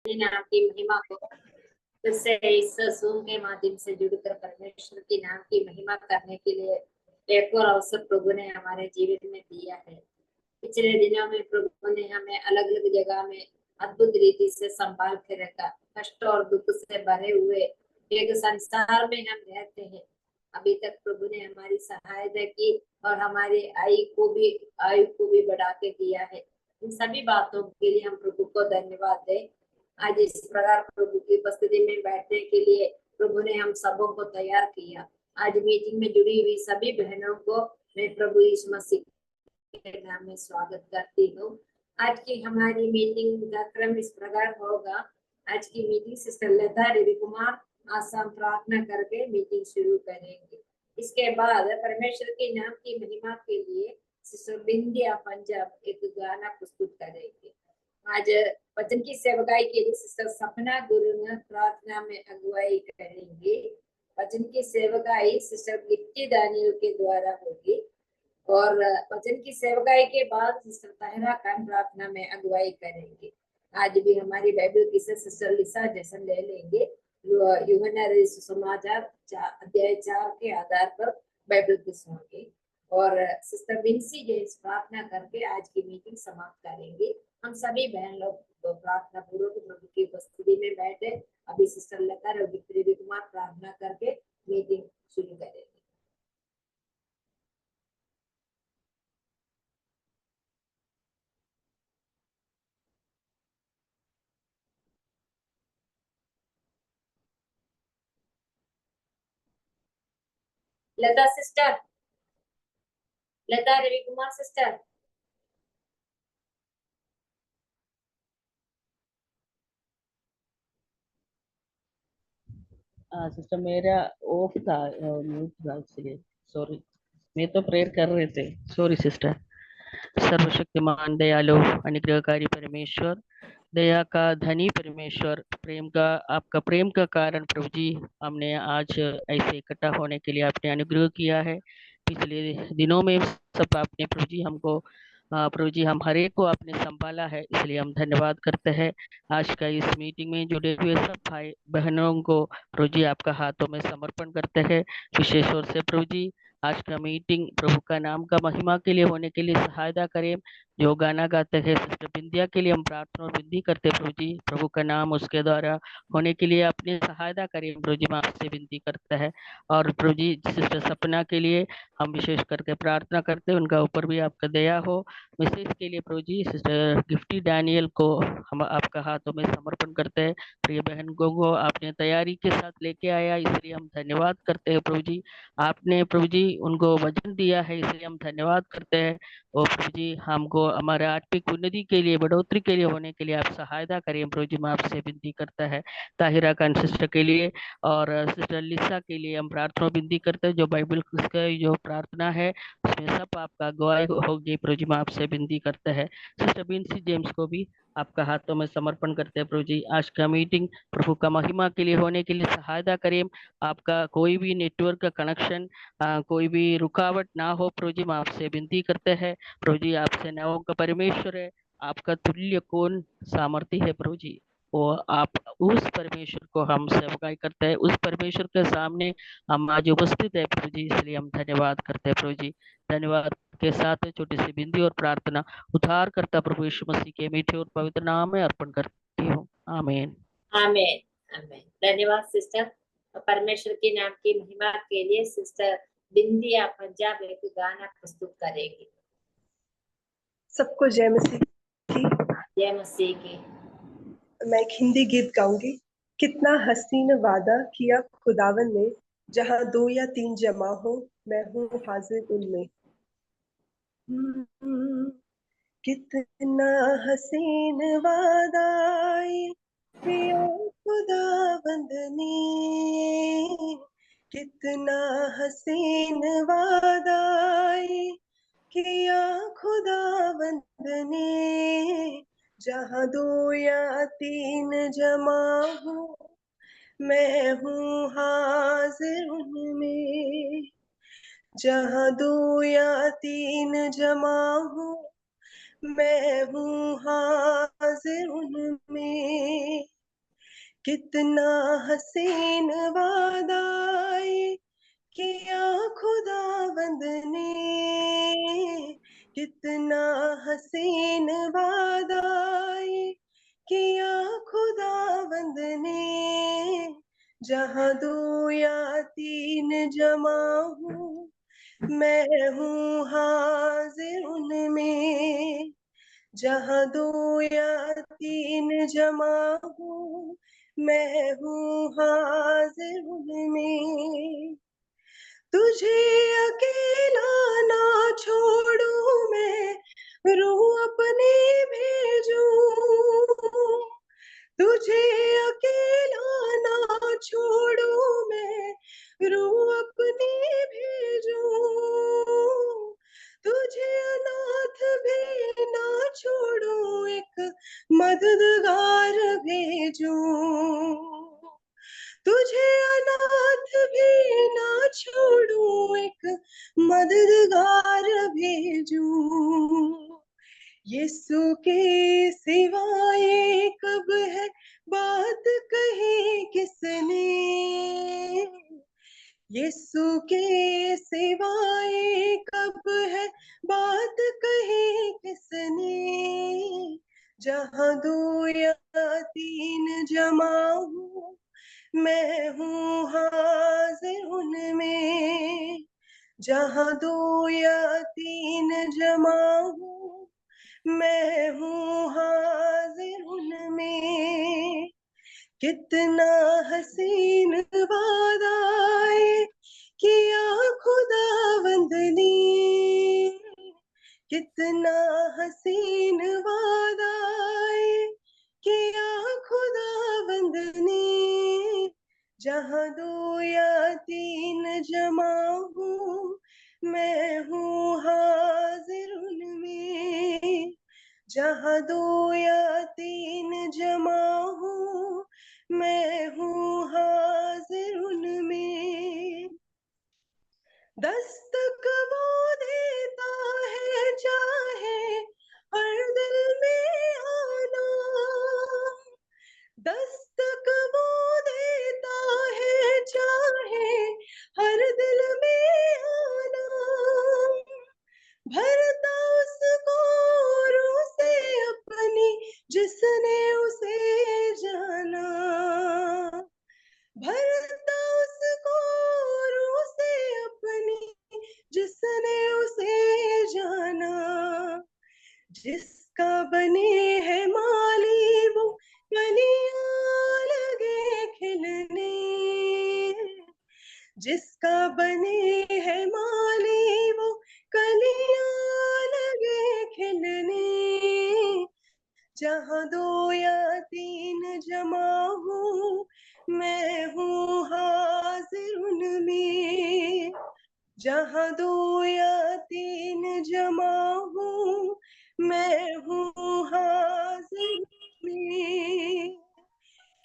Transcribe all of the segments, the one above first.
नाम की महिमा को फिर से इस जूम के माध्यम से जुड़कर परमेश्वर की नाम की महिमा करने के लिए एक और अवसर प्रभु ने हमारे जीवन में दिया है। पिछले दिनों में प्रभु ने हमें अलग अलग जगह में अद्भुत रीति से संभाल के रखा। कष्ट और दुख से भरे हुए एक संसार में हम रहते हैं। अभी तक प्रभु ने हमारी सहायता की और हमारी आयु को भी बढ़ा के दिया है। इन सभी बातों के लिए हम प्रभु को धन्यवाद दें। आज इस प्रकार प्रभु की उपस्थिति में बैठने के लिए प्रभु ने हम सबों को तैयार किया। आज मीटिंग में जुड़ी हुई सभी बहनों को मैं प्रभु यीशु मसीह के नाम में स्वागत करती हूँ। आज की हमारी मीटिंग का क्रम इस प्रकार होगा। आज की मीटिंग सिस्टर लता रवि कुमार आसाम प्रार्थना करके मीटिंग शुरू करेंगे। इसके बाद परमेश्वर के नाम की महिमा के लिए सिस्टर बिंदिया पंजाब एक गाना प्रस्तुत करेंगे। आज वचन की सेवकाई के लिए सिस्टर सपना गुरु प्रार्थना में अगुवाई करेंगे। वचन की सेवकाई सिस्टर गिफ्टी दानियल के द्वारा होगी और वचन की सेवकाई के बाद सिस्टर ताहिरा खान प्रार्थना में अगुवाई करेंगे। आज भी हमारी बाइबल की सिस्टर लिसा जैसन ले लेंगे। यूहन्ना रचित समाचार अध्याय 4 के आधार पर बाइबल की होंगे और सिस्टर विंसी जेम्स प्रार्थना करके आज की मीटिंग समाप्त करेंगे। हम सभी बहन लोग प्रार्थना पूर्वक प्रभु की उपस्थिति में बैठे। अभी सिस्टर लता रवि कुमार प्रार्थना करके मीटिंग शुरू करेंगे। लता सिस्टर, लता रवि कुमार सिस्टर। सिस्टर मेरा ऑफ था, म्यूट था, इसलिए सॉरी। मैं तो प्रेयर कर रहे थे, सॉरी सिस्टर। सर्वशक्तिमान दयालु अनुग्रहकारी परमेश्वर, दया का धनी परमेश्वर, प्रेम का आपका प्रेम का कारण प्रभु जी, हमने आज ऐसे इकट्ठा होने के लिए आपने अनुग्रह किया है। पिछले दिनों में सब आपने प्रभु जी हमको प्रभु जी हम हर एक को आपने संभाला है, इसलिए हम धन्यवाद करते हैं। आज का इस मीटिंग में जुड़े हुए सब भाई बहनों को प्रभु जी आपका हाथों में समर्पण करते हैं। विशेष तौर से प्रभु जी आज का मीटिंग प्रभु का नाम का महिमा के लिए होने के लिए सहायता करें। जो गाना गाते हैं सिस्टर बिंदिया के लिए हम प्रार्थना और विनती करते हैं प्रभु जी, प्रभु का नाम उसके द्वारा होने के लिए अपनी सहायता करें प्रभु जी, मैं आपसे विनती करता है। और प्रभु जी सिस्टर सपना के लिए हम विशेष करके प्रार्थना करते हैं, उनका ऊपर भी आपका दया हो। विशेष के लिए प्रभु जी सिस्टर गिफ्टी डैनियल को हम आपका हाथों में समर्पण करते हैं। प्रिय बहन को आपने तैयारी के साथ लेके आया, इसलिए हम धन्यवाद करते हैं प्रभु जी। आपने प्रभु जी उनको वचन दिया है, इसलिए हम धन्यवाद करते हैं। और प्रभु जी हमको हमारे आत्मिक उन्नति के लिए, बढ़ोतरी के लिए होने के लिए आप सहायता करिए प्रभु जी, मैं आपसे विनती करता है। ताहिरा खान सिस्टर के लिए और सिस्टर लिसा के लिए हम प्रार्थना विनती करते हैं। जो बाइबल का जो प्रार्थना है उसमें सब आपका अगुवाई होगी प्रभु जी, मैं आपसे विनती करता है। सिस्टर बिंसी जेम्स को भी आपका हाथों में समर्पण करते हैं प्रभु जी। आज का मीटिंग प्रभु का महिमा के लिए होने के लिए सहायता करें। आपका कोई भी नेटवर्क का कनेक्शन कोई भी रुकावट ना हो प्रभु जी, मैं आपसे विनती करते हैं। प्रभु जी आपसे नवों का परमेश्वर है, आपका तुल्य कौन सामर्थ्य है प्रभु जी। वो आप उस परमेश्वर को हम सेवकाई करते हैं, उस परमेश्वर के सामने हम आज उपस्थित है प्रभु जी, इसलिए हम धन्यवाद करते हैं प्रभु जी। धन्यवाद के साथ छोटी सी बिंदी और प्रार्थना उद्धार करता प्रभु यीशु मसीह के मीठे और पवित्र नाम में अर्पण करती हूँ, आमीन। आमीन आमीन। धन्यवाद सिस्टर। परमेश्वर के नाम की महिमा के लिए सिस्टर बिंदिया पंजाब एक गाना प्रस्तुत करेगी। सबको जय मसीह की। जय मसीह की। मैं एक हिंदी गीत गाऊंगी। कितना हसीन वादा किया खुदावन ने, जहां 2 या 3 जमा हो मैं हूँ हाजिर उनमें। कितना हसीन वादा किया खुदावंद ने, कितना हसीन वादा किया खुदावंद ने, जहाँ 2 या 3 जमा हो मैं हूँ हाजिर उनमें। जहाँ 2 या 3 जमा हो मैं हूँ हाजिर उनमें। कितना हसीन वादा ये किया खुदावंद ने, कितना हसीन वादा ये किया खुदावंद ने। जहाँ 2 या 3 जमा हूँ, मैं हूँ हाजिर उनमें। जहाँ 2 या 3 जमा हूँ, मैं हूँ हाजिर उनमें। तुझे अकेला ना छोड़ू मैं, रूह अपनी भेजूं। तुझे अकेला ना छोड़ू मैं, रूह अपनी भेजूं। तुझे अनाथ भी ना छोड़ू, एक मददगार भेजूं। तुझे अनाथ भी ना छोड़ू, एक मददगार भेजूं। यीशु के सिवाय कब है बात कही किसने, यीशु के सिवाय कब है बात कही किसने। जहाँ 2 या 3 जमा हूँ, मैं हूँ हाजिर उनमें। जहाँ 2 या 3 जमा हूँ, मैं हूँ हाजिर उनमें। कितना हसीन वादा ये किया खुदावंद ने, कितना हसीन वादा ये किया खुदावंद ने। जहाँ 2 या 3 जमा हूँ, मैं हूँ हाजिर उनमें। जहाँ 2 या 3 जमा हूँ, मैं हूँ हाजिर उनमें। दस्तक वो देता है चाहे हर दिल में आना, दस्तक वो देता है चाहे हर दिल में आना। भरता उसको रूह से अपनी जिसने उसे जाना, भरता उसको रूह से अपनी जिसने उसे जाना। जिसका बने है माली वो कलियां लगे खिलने, जिसका बने है माली वो कलियां लगे खिलने। जहाँ 2 या 3 जमा हूँ, मैं हूँ हाजिर उनमें। जहाँ 2 या 3 जमा हूँ, मैं हूँ हाजिर में।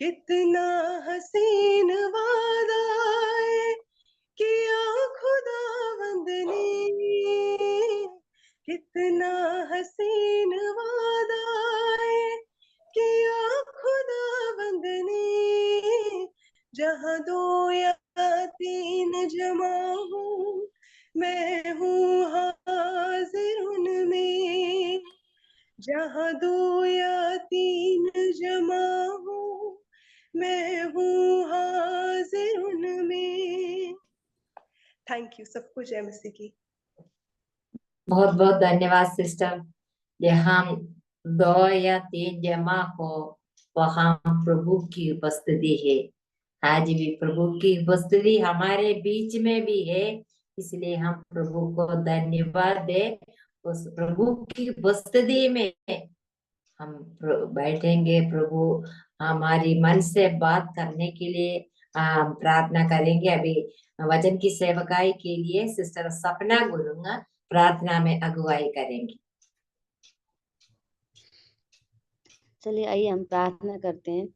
कितना हसीन वादा है किया खुदावंद ने, कितना हसीन वादा है किया खुदावंद ने। जहाँ 2 या 3 जमा हूँ, मैं हूँ हाजिर उनमें। जहाँ 2 या 3 जमा हूँ, मैं हूँ हाजिर उनमें। थैंक यू सबको। जय मसीह की। बहुत बहुत धन्यवाद सिस्टर। जहाँ 2 या 3 जमा हो वहाँ प्रभु की उपस्थिति है। आज भी प्रभु की उपस्थिति हमारे बीच में भी है, इसलिए हम प्रभु को धन्यवाद दे। उस प्रभु की उपस्थिति में हम बैठेंगे। प्रभु हमारी मन से बात करने के लिए प्रार्थना करेंगे। अभी वचन की सेवकाई के लिए सिस्टर सपना गुरुंगा प्रार्थना में अगुवाई करेंगी। चलिए आइए हम प्रार्थना करते हैं।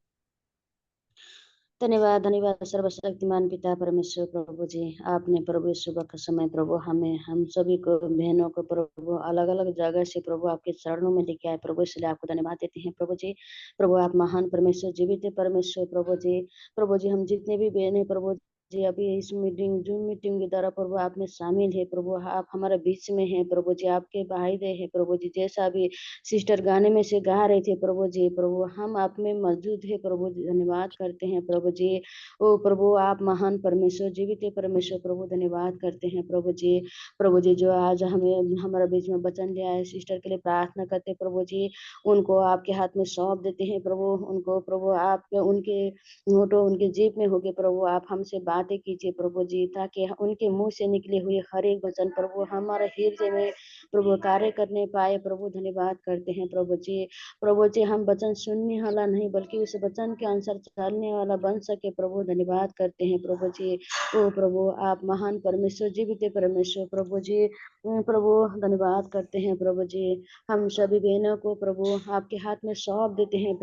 धन्यवाद धन्यवाद सर्वशक्तिमान पिता परमेश्वर प्रभु जी। आपने प्रभु सुबह का समय प्रभु हमें हम सभी को बहनों को प्रभु अलग अलग जगह से प्रभु आपके चरणों में लेके आए प्रभु, इसलिए आपको धन्यवाद देते हैं प्रभु जी। प्रभु आप महान परमेश्वर जीवित है परमेश्वर प्रभु जी। प्रभु जी हम जितने भी बहने प्रभु जी अभी इस मीटिंग जूम मीटिंग के द्वारा प्रभु आप में शामिल है प्रभु, आप हमारे बीच में हैं प्रभु जी, आपके भाई दे है प्रभु जी। जैसा अभी सिस्टर गाने में से गा रहे थे प्रभु जी, प्रभु हम आप में मौजूद है प्रभु जी, धन्यवाद करते हैं प्रभु जी। ओ प्रभु आप महान परमेश्वर जीवित है परमेश्वर प्रभु, धन्यवाद करते हैं प्रभु जी। प्रभु जी जो आज हमें हमारे बीच में वचन ले आए सिस्टर के लिए प्रार्थना करते प्रभु जी, उनको आपके हाथ में सौंप देते हैं प्रभु। उनको प्रभु आप उनके होठों उनके जीभ में होके प्रभु आप हमसे बातें कीजिए प्रभु जी, ताकि उनके मुंह से निकले हुए हर एक वचन प्रभु हमारे हृदय में प्रभु कार्य करने पाए प्रभु, धन्यवाद करते हैं प्रभु जी। प्रभु जी हम वचन सुनने वाला नहीं बल्कि उस वचन के अनुसार चलने वाला बन सके प्रभु, धन्यवाद करते हैं प्रभु जी। ओ प्रभु आप महान परमेश्वर जीवित परमेश्वर प्रभु जी। प्रभु धन्यवाद करते हैं प्रभु जी। हम सभी बहनों को प्रभु आपके हाथ में सौंप देते हैं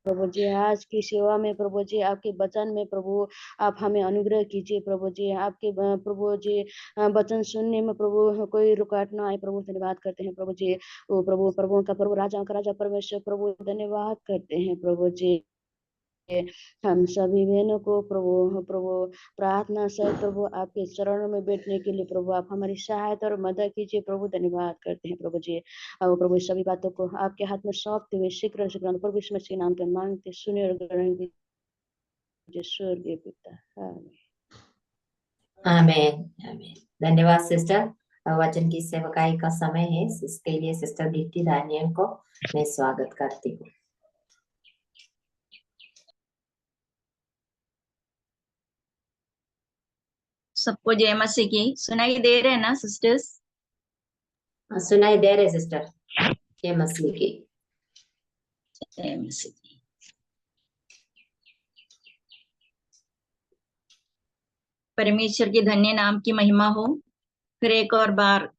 प्रभु जी। आज की सेवा में प्रभु जी आपके वचन में प्रभु आप हमें अनुग्रह कीजिए प्रभु जी। आपके प्रभु जी वचन सुनने में प्रभु कोई रुकावट ना आए प्रभु, धन्यवाद करते हैं प्रभु जी। ओ प्रभु प्रभुओं का प्रभु राजाओं का राजा परमेश्वर प्रभु, धन्यवाद करते हैं प्रभु जी। हम सभी बहनों को प्रभु प्रभु प्रार्थना से प्रभु आपके चरणों में बैठने के लिए प्रभु आप हमारी सहायता और मदद कीजिए प्रभु, धन्यवाद करते हैं प्रभु जी। अब प्रभु सभी बातों को आपके हाथ में सौंपते हुए शीघ्र शीघ्र प्रभु यीशु मसीह के नाम पे मांगते सुने और ग्रहण कीजिए स्वर्गीय पिता, आमीन। आमेन आमेन। धन्यवाद सिस्टर। वचन की सेवकाई का समय है, इसके लिए सिस्टर दीप्ति दानियल को मैं स्वागत करती हूँ। सबको जय मसीह की। सुनाई दे रहे हैं ना सिस्टर्स? सुनाई दे रहे सिस्टर। जय मसीह की। जय मसीह की। परमेश्वर के धन्य नाम की महिमा हो। फिर एक और बार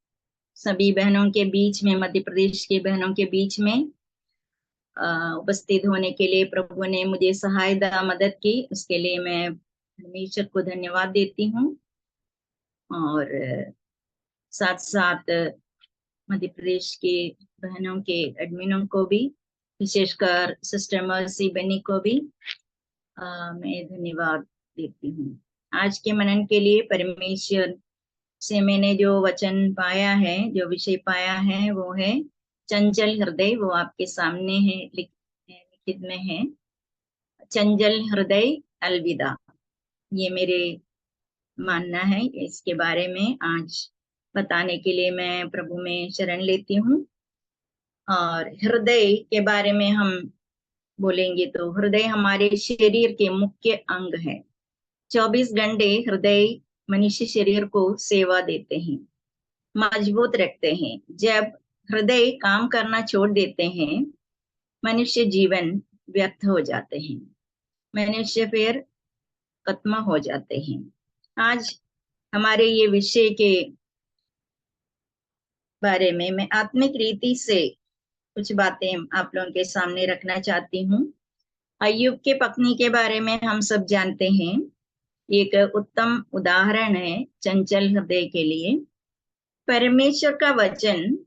सभी बहनों के बीच में, मध्य प्रदेश के बहनों के बीच में उपस्थित होने के लिए प्रभु ने मुझे सहायता मदद की, उसके लिए मैं परमेश्वर को धन्यवाद देती हूँ। और साथ साथ मध्य प्रदेश के बहनों के एडमिनों को भी, विशेषकर सिस्टर मर्सी बनी को भी मैं धन्यवाद देती हूँ। आज के मनन के लिए परमेश्वर से मैंने जो वचन पाया है, जो विषय पाया है वो है चंचल हृदय। वो आपके सामने है, लिखित में है, चंचल हृदय अलविदा। ये मेरे मानना है। इसके बारे में आज बताने के लिए मैं प्रभु में शरण लेती हूँ। और हृदय के बारे में हम बोलेंगे तो हृदय हमारे शरीर के मुख्य अंग है। 24 घंटे हृदय मनुष्य शरीर को सेवा देते हैं, मजबूत रखते हैं। जब हृदय काम करना छोड़ देते हैं, मनुष्य जीवन व्यर्थ हो जाते हैं, मनुष्य फिर खत्म हो जाते हैं। आज हमारे ये विषय के बारे में मैं आत्मिक रीति से कुछ बातें आप लोगों के सामने रखना चाहती हूँ। अय्यूब के पत्नी के बारे में हम सब जानते हैं, एक उत्तम उदाहरण है चंचल हृदय के लिए। परमेश्वर का वचन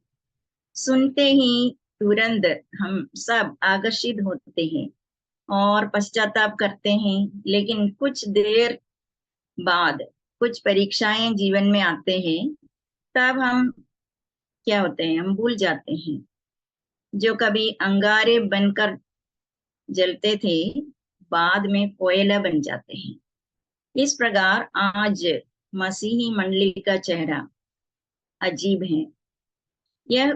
सुनते ही तुरंत हम सब आकर्षित होते हैं और पश्चाताप करते हैं, लेकिन कुछ देर बाद कुछ परीक्षाएं जीवन में आते हैं, तब हम क्या होते हैं, हम भूल जाते हैं। जो कभी अंगारे बनकर जलते थे, बाद में कोयला बन जाते हैं। इस प्रकार आज मसीही मंडली का चेहरा अजीब है। यह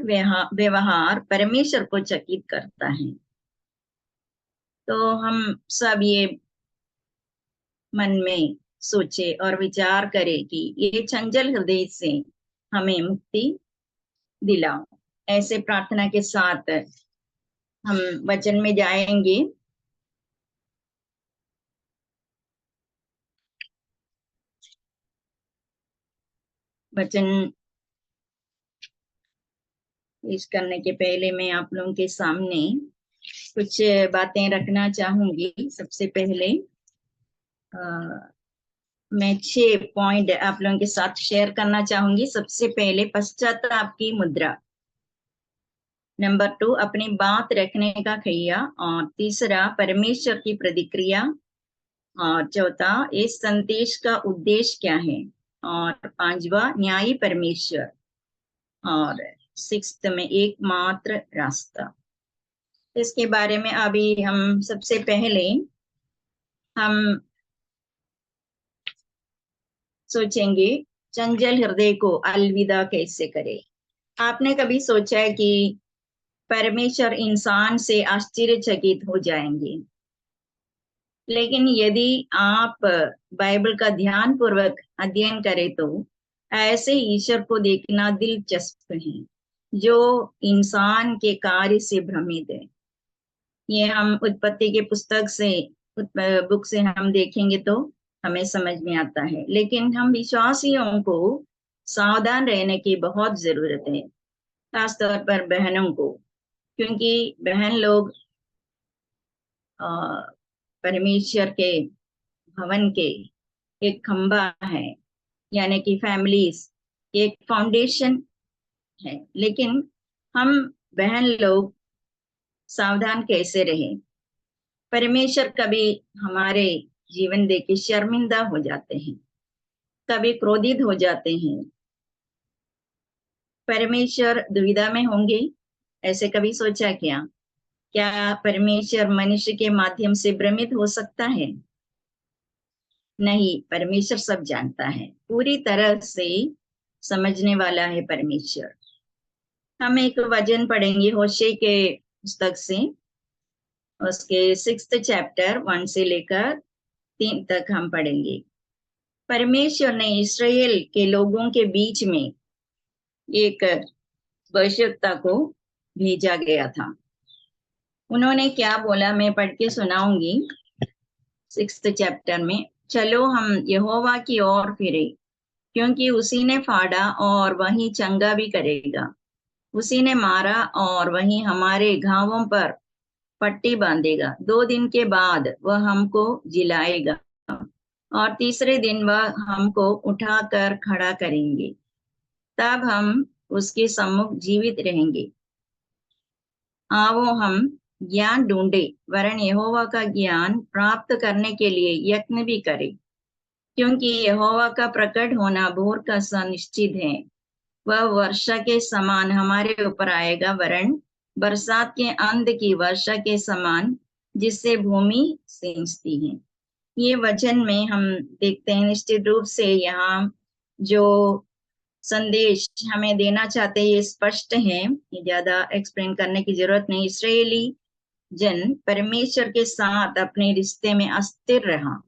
व्यवहार परमेश्वर को चकित करता है। तो हम सब ये मन में सोचे और विचार करें कि ये चंचल हृदय से हमें मुक्ति दिलाओ। ऐसे प्रार्थना के साथ हम वचन में जाएंगे। वचन पेश करने के पहले मैं आप लोगों के सामने कुछ बातें रखना चाहूंगी। सबसे पहले मैं 6 पॉइंट आप लोगों के साथ शेयर करना चाहूंगी। सबसे पहले पश्चाताप की मुद्रा, नंबर 2 अपनी बात रखने का खैया, और तीसरा परमेश्वर की प्रतिक्रिया, और चौथा इस संदेश का उद्देश्य क्या है, और पांचवा न्यायी परमेश्वर, और 6th में एकमात्र रास्ता। इसके बारे में अभी हम सबसे पहले हम सोचेंगे चंचल हृदय को अलविदा कैसे करें। आपने कभी सोचा है कि परमेश्वर इंसान से आश्चर्यचकित हो जाएंगे, लेकिन यदि आप बाइबल का ध्यान पूर्वक अध्ययन करें तो ऐसे ईश्वर को देखना दिलचस्प है जो इंसान के कार्य से भ्रमित है। ये हम उत्पत्ति के पुस्तक से बुक से हम देखेंगे तो हमें समझ में आता है, लेकिन हम विश्वासियों को सावधान रहने की बहुत जरूरत है, खासतौर पर बहनों को, क्योंकि बहन लोग परमेश्वर के भवन के एक खंभा है, यानी कि फैमिलीज एक फाउंडेशन है। लेकिन हम बहन लोग सावधान कैसे रहें? परमेश्वर कभी हमारे जीवन देख के शर्मिंदा हो जाते हैं, कभी क्रोधित हो जाते हैं। परमेश्वर दुविधा में होंगे, ऐसे कभी सोचा क्या? क्या परमेश्वर मनुष्य के माध्यम से भ्रमित हो सकता है? नहीं, परमेश्वर सब जानता है, पूरी तरह से समझने वाला है परमेश्वर। हम एक वचन पढ़ेंगे होशे के पुस्तक से, उसके 6th चैप्टर 1 से लेकर 3 तक हम पढ़ेंगे। परमेश्वर ने इस्राएल के लोगों के बीच में एक भविष्यवक्ता को भेजा गया था। उन्होंने क्या बोला, मैं पढ़ के सुनाऊंगी 6th चैप्टर में। चलो हम यहोवा की ओर फिरे, क्योंकि उसी ने फाड़ा और वही चंगा भी करेगा। उसी ने मारा और वही हमारे घावों पर पट्टी बांधेगा। 2 दिन के बाद वह हमको जिलाएगा और तीसरे दिन वह हमको उठाकर खड़ा करेंगे। तब हम उसके सम्मुख जीवित रहेंगे। आओ हम ज्ञान ढूंढे, वरन यहोवा का ज्ञान प्राप्त करने के लिए यत्न भी करें, क्योंकि यहोवा का प्रकट होना भोर का सा निश्चित है। वह वर्षा के समान हमारे ऊपर आएगा, वरन बरसात के अंत की वर्षा के समान, जिससे भूमि सींचती है। ये वचन में हम देखते हैं निश्चित रूप से यहाँ जो संदेश हमें देना चाहते हैं ये स्पष्ट है, ये ज्यादा एक्सप्लेन करने की जरूरत नहीं। इस्राएली जन परमेश्वर के साथ अपने रिश्ते में अस्थिर रहा।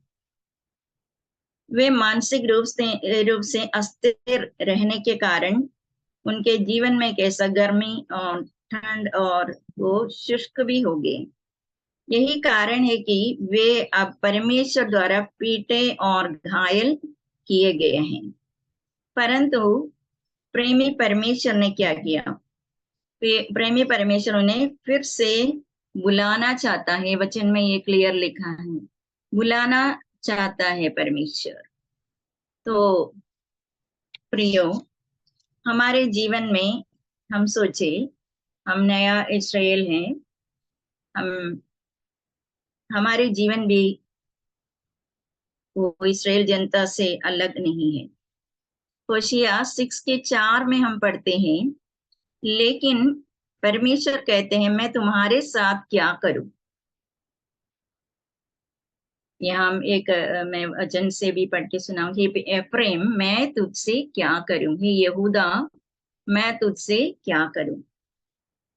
वे मानसिक रूप से अस्थिर रहने के कारण उनके जीवन में कैसा गर्मी और ठंड और वो शुष्क भी हो गए। यही कारण है कि वे अब परमेश्वर द्वारा पीटे और घायल किए गए हैं। परंतु प्रेमी परमेश्वर ने क्या किया? प्रेमी परमेश्वर उन्हें फिर से बुलाना चाहता है। वचन में ये क्लियर लिखा है, बुलाना चाहता है परमेश्वर। तो प्रियो, हमारे जीवन में हम सोचे हम नया इस्राएल हैं, हमारे जीवन भी वो इस्राएल जनता से अलग नहीं है। होशिया 6 के 4 में हम पढ़ते हैं, लेकिन परमेश्वर कहते हैं मैं तुम्हारे साथ क्या करूं। यहाँ एक मैं वचन से भी पढ़ के सुनाऊंगी। एफ्रेम, मैं तुझसे क्या करूं, हे यहूदा मैं तुझसे क्या करूं।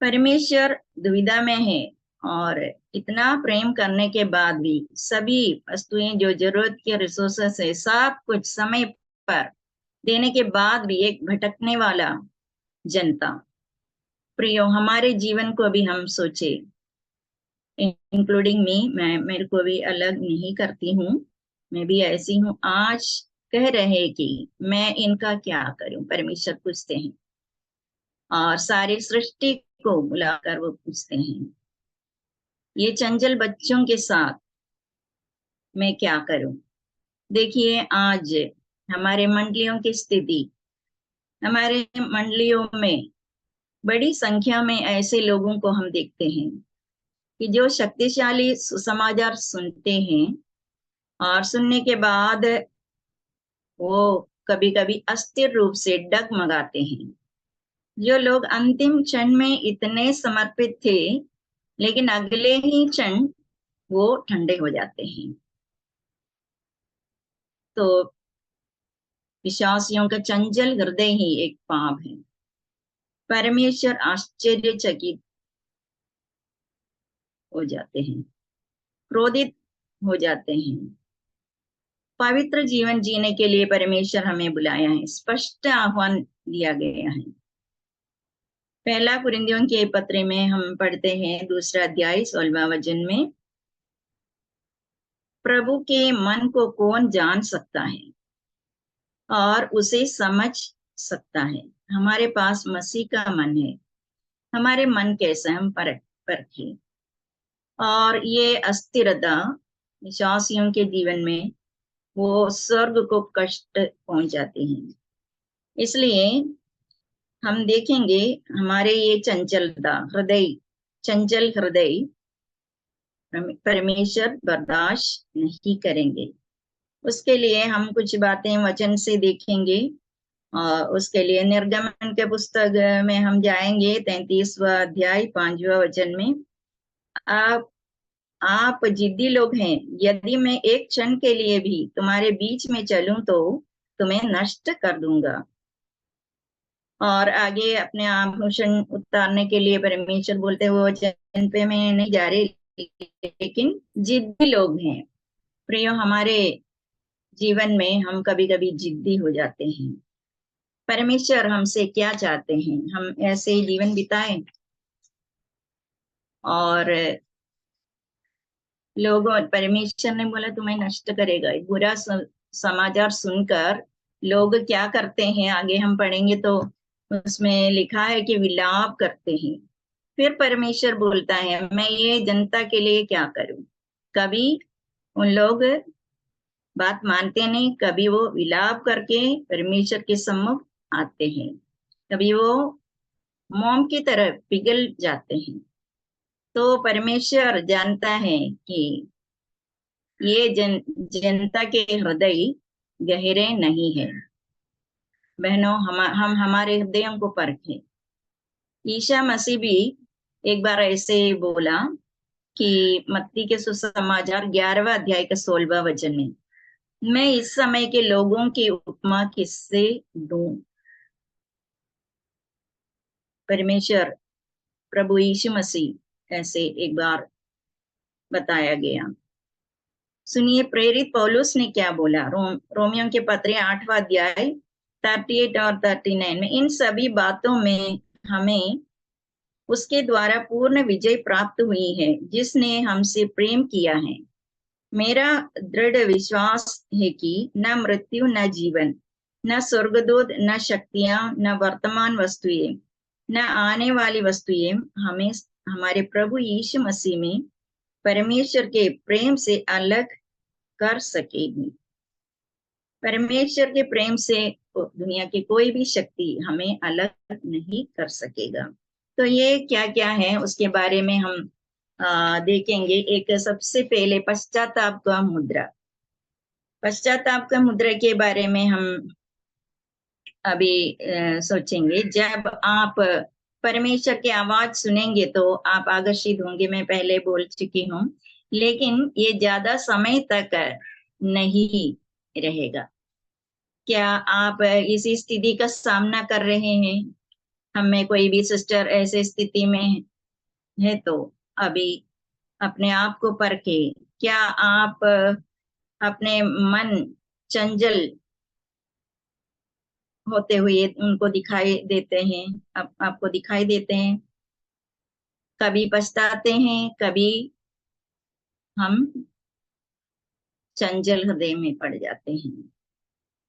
परमेश्वर दुविधा में है और इतना प्रेम करने के बाद भी सभी वस्तुएं जो जरूरत के रिसोर्सेस है सब कुछ समय पर देने के बाद भी एक भटकने वाला जनता। प्रियो, हमारे जीवन को भी हम सोचे, इंक्लूडिंग मी, मैं मेरे को भी अलग नहीं करती हूँ, मैं भी ऐसी हूँ। आज कह रहे कि मैं इनका क्या करूं, परमेश्वर पूछते हैं और सारी सृष्टि को बुलाकर वो पूछते हैं ये चंचल बच्चों के साथ मैं क्या करूं। देखिए आज हमारे मंडलियों की स्थिति, हमारे मंडलियों में बड़ी संख्या में ऐसे लोगों को हम देखते हैं कि जो शक्तिशाली सुसमाचार सुनते हैं और सुनने के बाद वो कभी कभी अस्थिर रूप से डगमगाते हैं। जो लोग अंतिम क्षण में इतने समर्पित थे, लेकिन अगले ही क्षण वो ठंडे हो जाते हैं। तो विश्वासियों का चंचल हृदय ही एक पाप है। परमेश्वर आश्चर्यचकित हो जाते हैं, क्रोधित हो जाते हैं। पवित्र जीवन जीने के लिए परमेश्वर हमें बुलाया है, स्पष्ट आह्वान दिया गया है। पहला कुरिन्थियों के पत्र में हम पढ़ते हैं 2 अध्याय 16वां वचन में, प्रभु के मन को कौन जान सकता है और उसे समझ सकता है। हमारे पास मसीह का मन है, हमारे मन कैसा हम परखें। और ये अस्थिरता विश्वासियों के जीवन में वो स्वर्ग को कष्ट पहुंचाती है। इसलिए हम देखेंगे हमारे ये चंचलता हृदय, चंचल हृदय परमेश्वर बर्दाश्त नहीं करेंगे। उसके लिए हम कुछ बातें वचन से देखेंगे। और उसके लिए निर्गमन के पुस्तक में हम जाएंगे 33वां अध्याय 5वां वचन में, आप जिद्दी लोग हैं, यदि मैं एक क्षण के लिए भी तुम्हारे बीच में चलूं तो तुम्हें नष्ट कर दूंगा। और आगे अपने आभूषण उतारने के लिए परमेश्वर बोलते हुए वचन पे मैं नहीं जा रही, लेकिन जिद्दी लोग हैं। प्रियो, हमारे जीवन में हम कभी कभी जिद्दी हो जाते हैं। परमेश्वर हमसे क्या चाहते हैं? हम ऐसे जीवन बिताएं और लोगों, परमेश्वर ने बोला तुम्हें नष्ट करेगा। बुरा समाचार सुनकर लोग क्या करते हैं, आगे हम पढ़ेंगे तो उसमें लिखा है कि विलाप करते हैं। फिर परमेश्वर बोलता है मैं ये जनता के लिए क्या करूं। कभी उन लोग बात मानते नहीं, कभी वो विलाप करके परमेश्वर के सम्मुख आते हैं, कभी वो मोम की तरह पिघल जाते हैं। तो परमेश्वर जानता है कि ये जनता के हृदय गहरे नहीं है। बहनों, हम हमारे हृदयों को परखें। ईसा मसीह भी एक बार ऐसे बोला कि मत्ती के सुसमाचार 11वां अध्याय का 16वां वचन में, मैं इस समय के लोगों की उपमा किससे दूं। परमेश्वर प्रभु यीशु मसीह ऐसे एक बार बताया गया। सुनिए प्रेरित पौलुस ने क्या बोला। रोमियों के पत्र 8वां अध्याय 38 और 39 में, इन सभी बातों में हमें उसके द्वारा पूर्ण विजय प्राप्त हुई है जिसने हमसे प्रेम किया है। मेरा दृढ़ विश्वास है कि न मृत्यु, न जीवन, न स्वर्गदूत, न शक्तियां, न वर्तमान वस्तुएं, न आने वाली वस्तुएं हमें हमारे प्रभु यीशु मसीह में परमेश्वर के प्रेम से अलग कर सकेगी। परमेश्वर के प्रेम से दुनिया की कोई भी शक्ति हमें अलग नहीं कर सकेगा। तो ये क्या क्या है उसके बारे में हम देखेंगे। एक सबसे पहले पश्चाताप का मुद्रा। पश्चाताप का मुद्रा के बारे में हम अभी सोचेंगे। जब आप परमेश्वर की आवाज सुनेंगे तो आप आकर्षित होंगे, मैं पहले बोल चुकी हूँ, लेकिन ये ज्यादा समय तक नहीं रहेगा। क्या आप इसी स्थिति का सामना कर रहे हैं? हमें कोई भी सिस्टर ऐसे स्थिति में है तो अभी अपने आप को परखे। क्या आप अपने मन चंचल होते हुए उनको दिखाई देते हैं? आपको दिखाई देते हैं? कभी पछताते हैं, कभी हम चंचल हृदय में पड़ जाते हैं।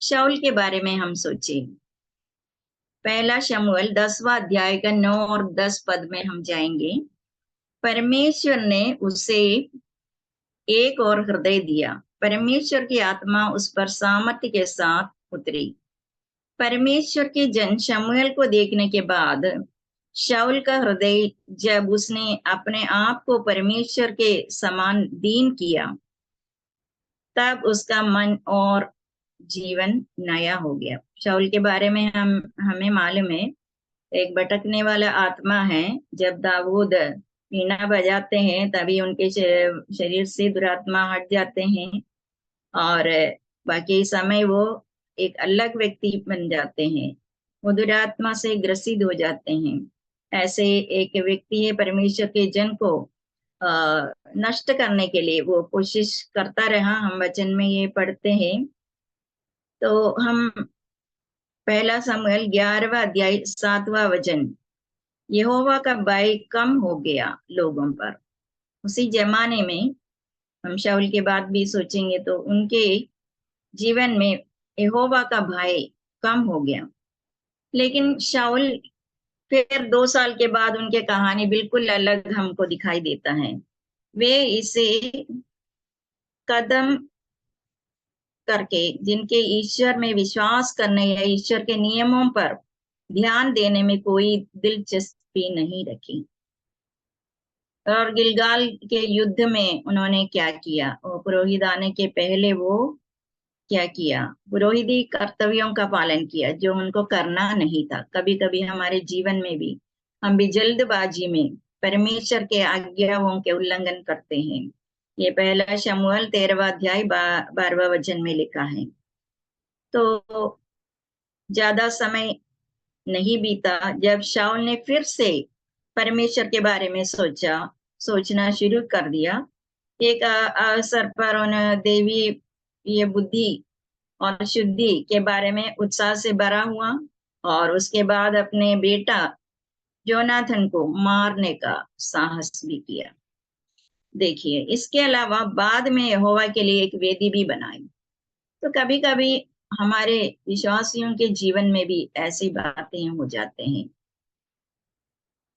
शाऊल के बारे में हम सोचें। पहला शमूएल 10वां अध्याय का 9 और 10 पद में हम जाएंगे। परमेश्वर ने उसे एक और हृदय दिया परमेश्वर की आत्मा उस पर सामर्थ्य के साथ उतरी। परमेश्वर के जन शमूएल को देखने के बाद शाऊल का हृदय जब उसने अपने आप को परमेश्वर के समान दीन किया, तब उसका मन और जीवन नया हो गया। शाऊल के बारे में हमें मालूम है, एक भटकने वाला आत्मा है। जब दाऊद वीणा बजाते हैं तभी उनके शरीर से दुरात्मा हट जाते हैं और बाकी समय वो एक अलग व्यक्ति बन जाते हैं, वो दुरात्मा से ग्रसित हो जाते हैं। ऐसे एक व्यक्ति है, परमेश्वर के जन को नष्ट करने के लिए वो कोशिश करता रहा। हम वचन में ये पढ़ते हैं, तो हम पहला शमूएल 11वां अध्याय 7वां वचन, यहोवा का भय कम हो गया लोगों पर। उसी जमाने में हम शाऊल के बाद भी सोचेंगे तो उनके जीवन में यहोवा का भय कम हो गया। लेकिन शाऊल फिर 2 साल के बाद उनके कहानी बिल्कुल अलग हमको दिखाई देता है। वे इसे कदम करके जिनके ईश्वर में विश्वास करने या ईश्वर के नियमों पर ध्यान देने में कोई दिलचस्पी नहीं रखी। और गिलगाल के युद्ध में उन्होंने क्या किया, और पुरोहित आने के पहले वो क्या किया, पुरोहिती कर्तव्यों का पालन किया जो उनको करना नहीं था। कभी कभी हमारे जीवन में भी हम भी जल्दबाजी में परमेश्वर के आज्ञाओं के उल्लंघन करते हैं। ये पहला शमूएल 13वां अध्याय 12वां वचन में लिखा है। तो ज्यादा समय नहीं बीता जब शाऊल ने फिर से परमेश्वर के बारे में सोचना शुरू कर दिया। एक अवसर पर उन्हें देवी ये बुद्धि और शुद्धि के बारे में उत्साह से भरा हुआ और उसके बाद अपने बेटा जोनाथन को मारने का साहस भी किया। देखिए, इसके अलावा बाद में यहोवा के लिए एक वेदी भी बनाई। तो कभी कभी हमारे विश्वासियों के जीवन में भी ऐसी बातें हो जाते हैं।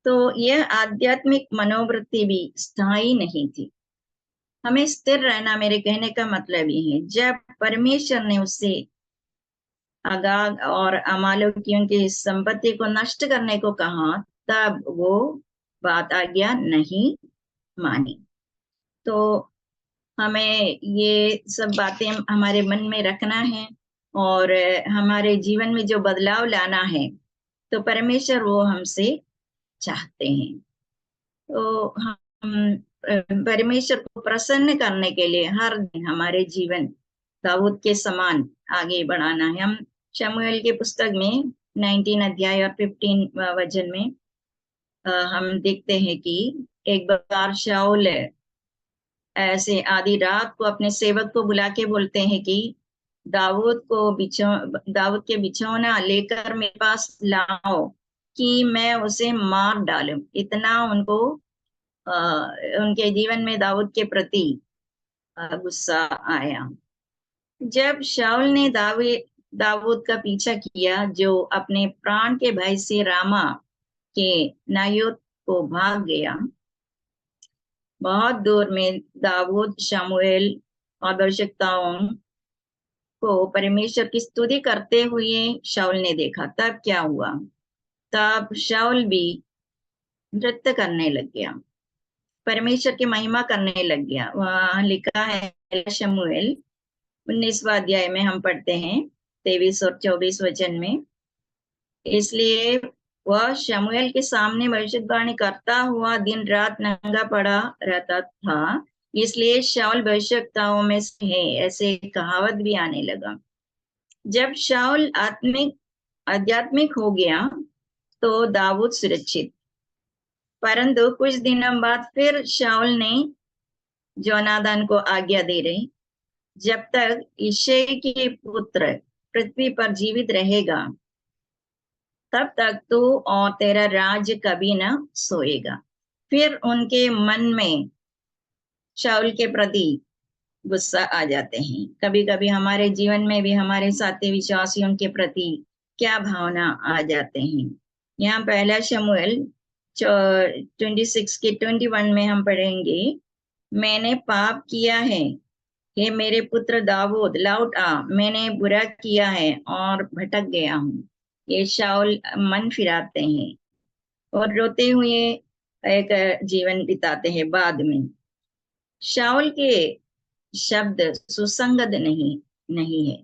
तो यह आध्यात्मिक मनोवृत्ति भी स्थायी नहीं थी। हमें स्थिर रहना, मेरे कहने का मतलब ये है, जब परमेश्वर ने उससे अगाग और अमालेकियों की संपत्ति को नष्ट करने को कहा, तब वो बात आज्ञा नहीं मानी। तो हमें ये सब बातें हमारे मन में रखना है और हमारे जीवन में जो बदलाव लाना है तो परमेश्वर वो हमसे चाहते हैं। तो हम परमेश्वर को प्रसन्न करने के लिए हर दिन हमारे जीवन दाऊद के समान आगे बढ़ाना है। हम शमूएल के पुस्तक में 19 अध्याय और 15 वचन में हम देखते हैं कि एक बार शाऊल ऐसे आधी रात को अपने सेवक को बुला के बोलते हैं कि दाऊद के बिछौना लेकर मेरे पास लाओ कि मैं उसे मार डालूं। इतना उनको उनके जीवन में दाऊद के प्रति गुस्सा आया। जब शाऊल ने दाऊद का पीछा किया, जो अपने प्राण के भय से रामा के नायोत को भाग गया, बहुत दूर में दाऊद शमूएल और भविष्यवक्ताओं को परमेश्वर की स्तुति करते हुए शाऊल ने देखा। तब क्या हुआ, तब शाऊल भी नृत्य करने लग गया, परमेश्वर की महिमा करने लग गया। वहां लिखा है शमूएल 19वां अध्याय में हम पढ़ते हैं 23 और 24 वचन में, इसलिए वह शमूएल के सामने भविष्यवाणी करता हुआ दिन रात नंगा पड़ा रहता था, इसलिए शाऊल भविष्यवक्ताओं में से है, ऐसे कहावत भी आने लगा। जब शाऊल आध्यात्मिक हो गया तो दाऊद सुरक्षित। परंतु कुछ दिनों बाद फिर शाऊल ने जोनाथन को आज्ञा दे रही, जब तक यिशै के पुत्र पृथ्वी पर जीवित रहेगा तब तक तू और तेरा राज्य कभी न सोएगा। फिर उनके मन में शाऊल के प्रति गुस्सा आ जाते हैं। कभी कभी हमारे जीवन में भी हमारे साथी विश्वासियों के प्रति क्या भावना आ जाते हैं। यहाँ पहला शमूएल 26 के 21 में हम पढ़ेंगे, मैंने पाप किया है हे मेरे पुत्र दाऊद, लौट आ, मैंने बुरा किया है और भटक गया हूँ। ये शाऊल मन फिराते हैं और रोते हुए एक जीवन बिताते हैं। बाद में शाऊल के शब्द सुसंगत नहीं है,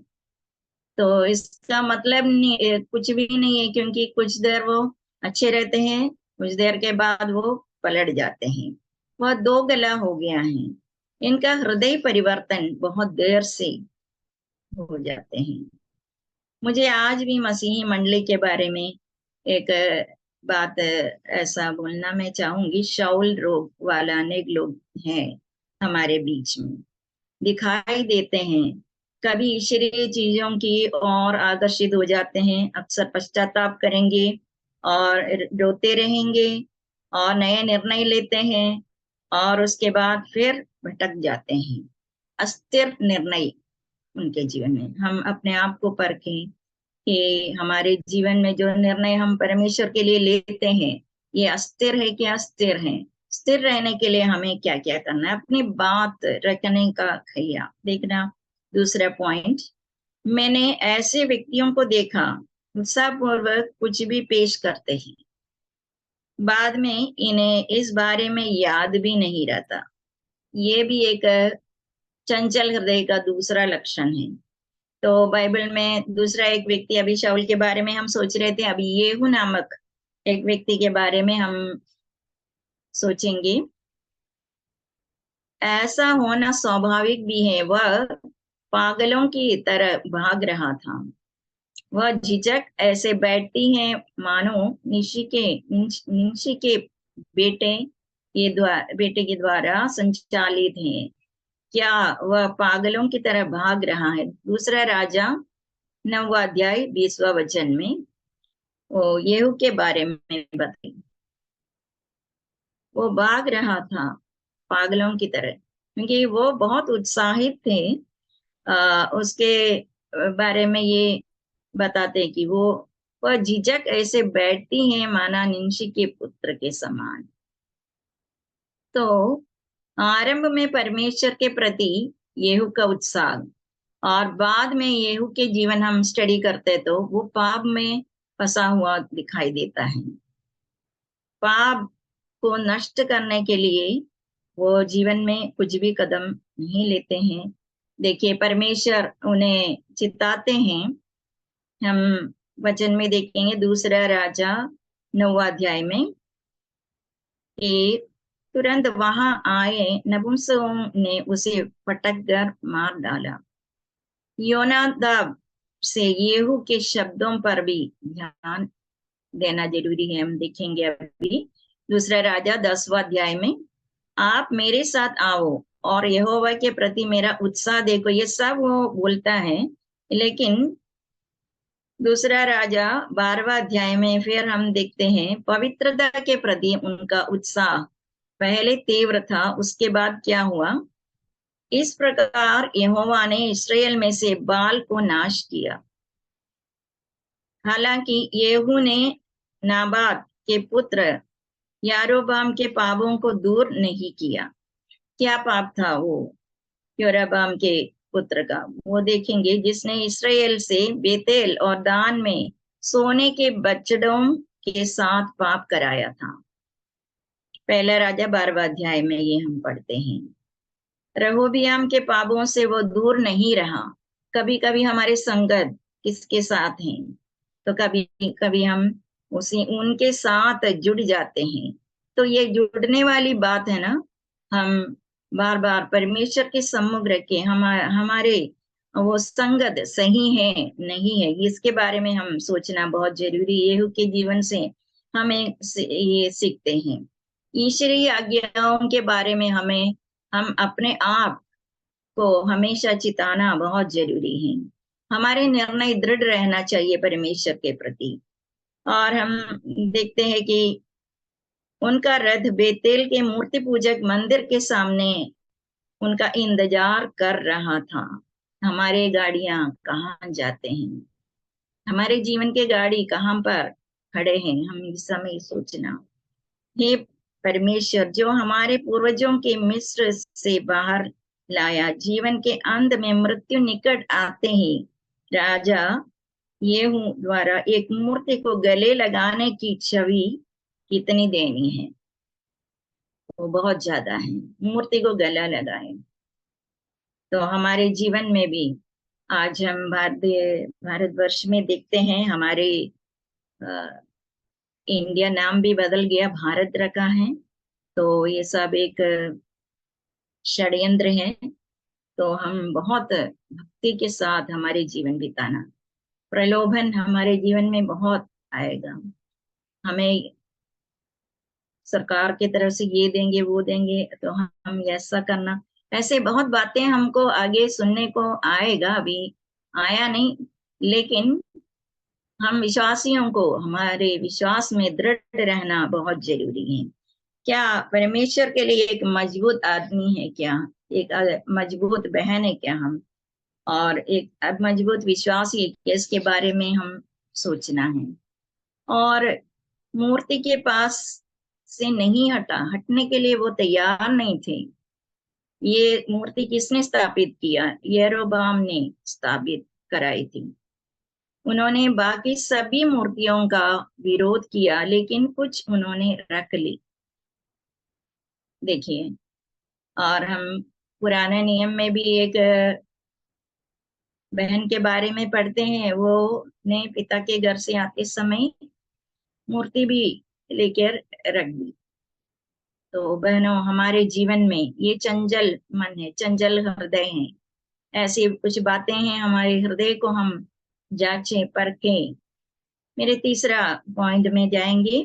तो इसका मतलब नहीं, कुछ भी नहीं है, क्योंकि कुछ देर वो अच्छे रहते हैं, कुछ देर के बाद वो पलट जाते हैं। वह दो गला हो गया है। इनका हृदय परिवर्तन बहुत देर से हो जाते हैं। मुझे आज भी मसीही मंडली के बारे में एक बात ऐसा बोलना मैं चाहूंगी। शाऊल रोग वाला अनेक लोग हैं हमारे बीच में, दिखाई देते हैं, कभी ईश्वरीय चीजों की ओर आकर्षित हो जाते हैं, अक्सर पश्चाताप करेंगे और रोते रहेंगे और नए निर्णय लेते हैं और उसके बाद फिर भटक जाते हैं। अस्थिर निर्णय उनके जीवन में। हम अपने आप को परखें कि हमारे जीवन में जो निर्णय हम परमेश्वर के लिए लेते हैं, ये अस्थिर है कि अस्थिर है। स्थिर रहने के लिए हमें क्या क्या करना है? अपनी बात रखने का खैया देखना। दूसरा पॉइंट, मैंने ऐसे व्यक्तियों को देखा उत्साहपूर्वक कुछ भी पेश करते हैं, बाद में इन्हें इस बारे में याद भी नहीं रहता। ये भी एक चंचल हृदय का दूसरा लक्षण है। तो बाइबल में दूसरा एक व्यक्ति, अभी शाऊल के बारे में हम सोच रहे थे, अभी येहू नामक एक व्यक्ति के बारे में हम सोचेंगे। ऐसा होना स्वाभाविक भी है। वह पागलों की तरह भाग रहा था। वह झिझक ऐसे बैठती है मानो निशी के बेटे के द्वारा संचालित है। क्या वह पागलों की तरह भाग रहा है? दूसरा राजा 9वां अध्याय 20वां वचन में वो येहू के बारे में बताई। वो भाग रहा था पागलों की तरह, क्योंकि वो बहुत उत्साहित थे। उसके बारे में ये बताते कि वह झिझक ऐसे बैठती है माना निंशी के पुत्र के समान। तो आरंभ में परमेश्वर के प्रति येहू का उत्साह, और बाद में येहू के जीवन हम स्टडी करते तो वो पाप में फंसा हुआ दिखाई देता है। पाप को नष्ट करने के लिए वो जीवन में कुछ भी कदम नहीं लेते हैं। देखिए, परमेश्वर उन्हें चिताते हैं। हम वचन में देखेंगे दूसरा राजा 9वां अध्याय में कि तुरंत वहां आए नपुंसकों ने उसे पटक कर मार डाला। योनादाब से येहू के शब्दों पर भी ध्यान देना जरूरी है। हम देखेंगे अभी दूसरा राजा 10वां अध्याय में, आप मेरे साथ आओ और यहोवा के प्रति मेरा उत्साह देखो। ये सब वो बोलता है, लेकिन दूसरा राजा 12वां अध्याय में फिर हम देखते हैं पवित्रता के प्रति उनका उत्साह पहले तीव्र था, उसके बाद क्या हुआ? इस प्रकार यहोवा ने इस्राएल में से बाल को नाश किया। हालांकि येहू ने नाबात के पुत्र यारोबाम के पापों को दूर नहीं किया। क्या पाप था वो यारोबाम के पुत्र का? वो देखेंगे, जिसने इस्राएल से बेतेल और दान में सोने के बछड़ों के साथ पाप कराया था। पहला राजा 12वां अध्याय में ये हम पढ़ते हैं। रहोबियाम के पापों से वो दूर नहीं रहा। कभी कभी हमारे संगत किसके साथ हैं, तो कभी कभी हम उनके साथ जुड़ जाते हैं। तो ये जुड़ने वाली बात है ना। हम बार बार परमेश्वर के सम्मुख रखे हमारे वो संगत सही है नहीं है, इसके बारे में हम सोचना बहुत जरूरी है। येहू के जीवन से हमें ये सीखते हैं। ईश्वरीय आज्ञाओं के बारे में हम अपने आप को हमेशा चिताना बहुत जरूरी है। हमारे निर्णय दृढ़ रहना चाहिए परमेश्वर के प्रति। और हम देखते हैं कि उनका रथ बेतेल के मूर्ति पूजक मंदिर के सामने उनका इंतजार कर रहा था। हमारे गाड़ियां कहाँ जाते हैं? हमारे जीवन के गाड़ी कहाँ पर खड़े हैं? हम इस समय सोचना। हे परमेश्वर, जो हमारे पूर्वजों के मिस्र से बाहर लाया। जीवन के अंत में मृत्यु निकट आते ही राजा येहू द्वारा एक मूर्ति को गले लगाने की छवि कितनी देनी है, वो बहुत ज्यादा है। मूर्ति को गला लगाए। तो हमारे जीवन में भी आज हम भारतवर्ष में देखते हैं, हमारे इंडिया नाम भी बदल गया, भारत रखा है। तो ये सब एक षड्यंत्र है। तो हम बहुत भक्ति के साथ हमारे जीवन बिताना। प्रलोभन हमारे जीवन में बहुत आएगा, हमें सरकार की तरफ से ये देंगे वो देंगे, तो हम ऐसा करना, ऐसे बहुत बातें हमको आगे सुनने को आएगा। अभी आया नहीं, लेकिन हम विश्वासियों को हमारे विश्वास में दृढ़ रहना बहुत जरूरी है। क्या परमेश्वर के लिए एक मजबूत आदमी है क्या, एक मजबूत बहन है क्या हम, और एक मजबूत विश्वासी है क्या, इसके बारे में हम सोचना है। और मूर्ति के पास से नहीं हटने के लिए वो तैयार नहीं थे। ये मूर्ति किसने स्थापित किया? यरोबाम ने स्थापित कराई थी। उन्होंने बाकी सभी मूर्तियों का विरोध किया, लेकिन कुछ उन्होंने रख ली। देखिए, और हम पुराने नियम में भी एक बहन के बारे में पढ़ते हैं। वो ने पिता के घर से आते समय मूर्ति भी लेकर रख दी। तो बहनों, हमारे जीवन में ये चंचल मन है, चंचल हृदय है, ऐसी कुछ बातें हैं, हमारे हृदय को हम जांचें परखें। मेरे तीसरा पॉइंट में जाएंगे,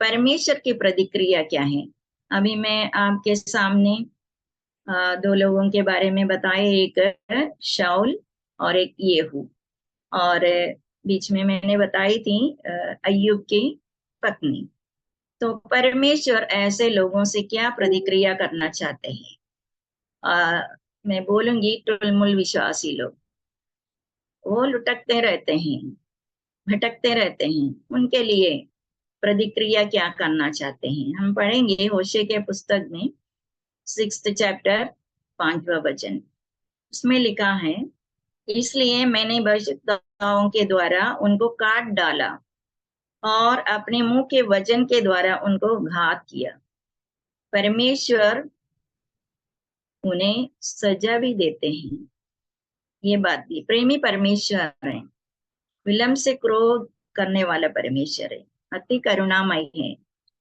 परमेश्वर की प्रतिक्रिया क्या है। अभी मैं आपके सामने दो लोगों के बारे में बताए, एक शाऊल और एक येहू, और बीच में मैंने बताई थी अय्यूब की पत्नी। तो परमेश्वर ऐसे लोगों से क्या प्रतिक्रिया करना चाहते हैं? मैं बोलूंगी टुलमुल विश्वासी लोग, वो लुटकते रहते हैं, भटकते रहते हैं, उनके लिए प्रतिक्रिया क्या करना चाहते हैं। हम पढ़ेंगे होशे के पुस्तक में 6th चैप्टर 5वां वचन। उसमें लिखा है, इसलिए मैंने भविष्यद्वक्ताओं के द्वारा उनको काट डाला और अपने मुंह के वचन के द्वारा उनको घात किया। परमेश्वर उन्हें सजा भी देते हैं। ये बात भी, प्रेमी परमेश्वर है, विलंब से क्रोध करने वाला परमेश्वर है, अति करुणामय है।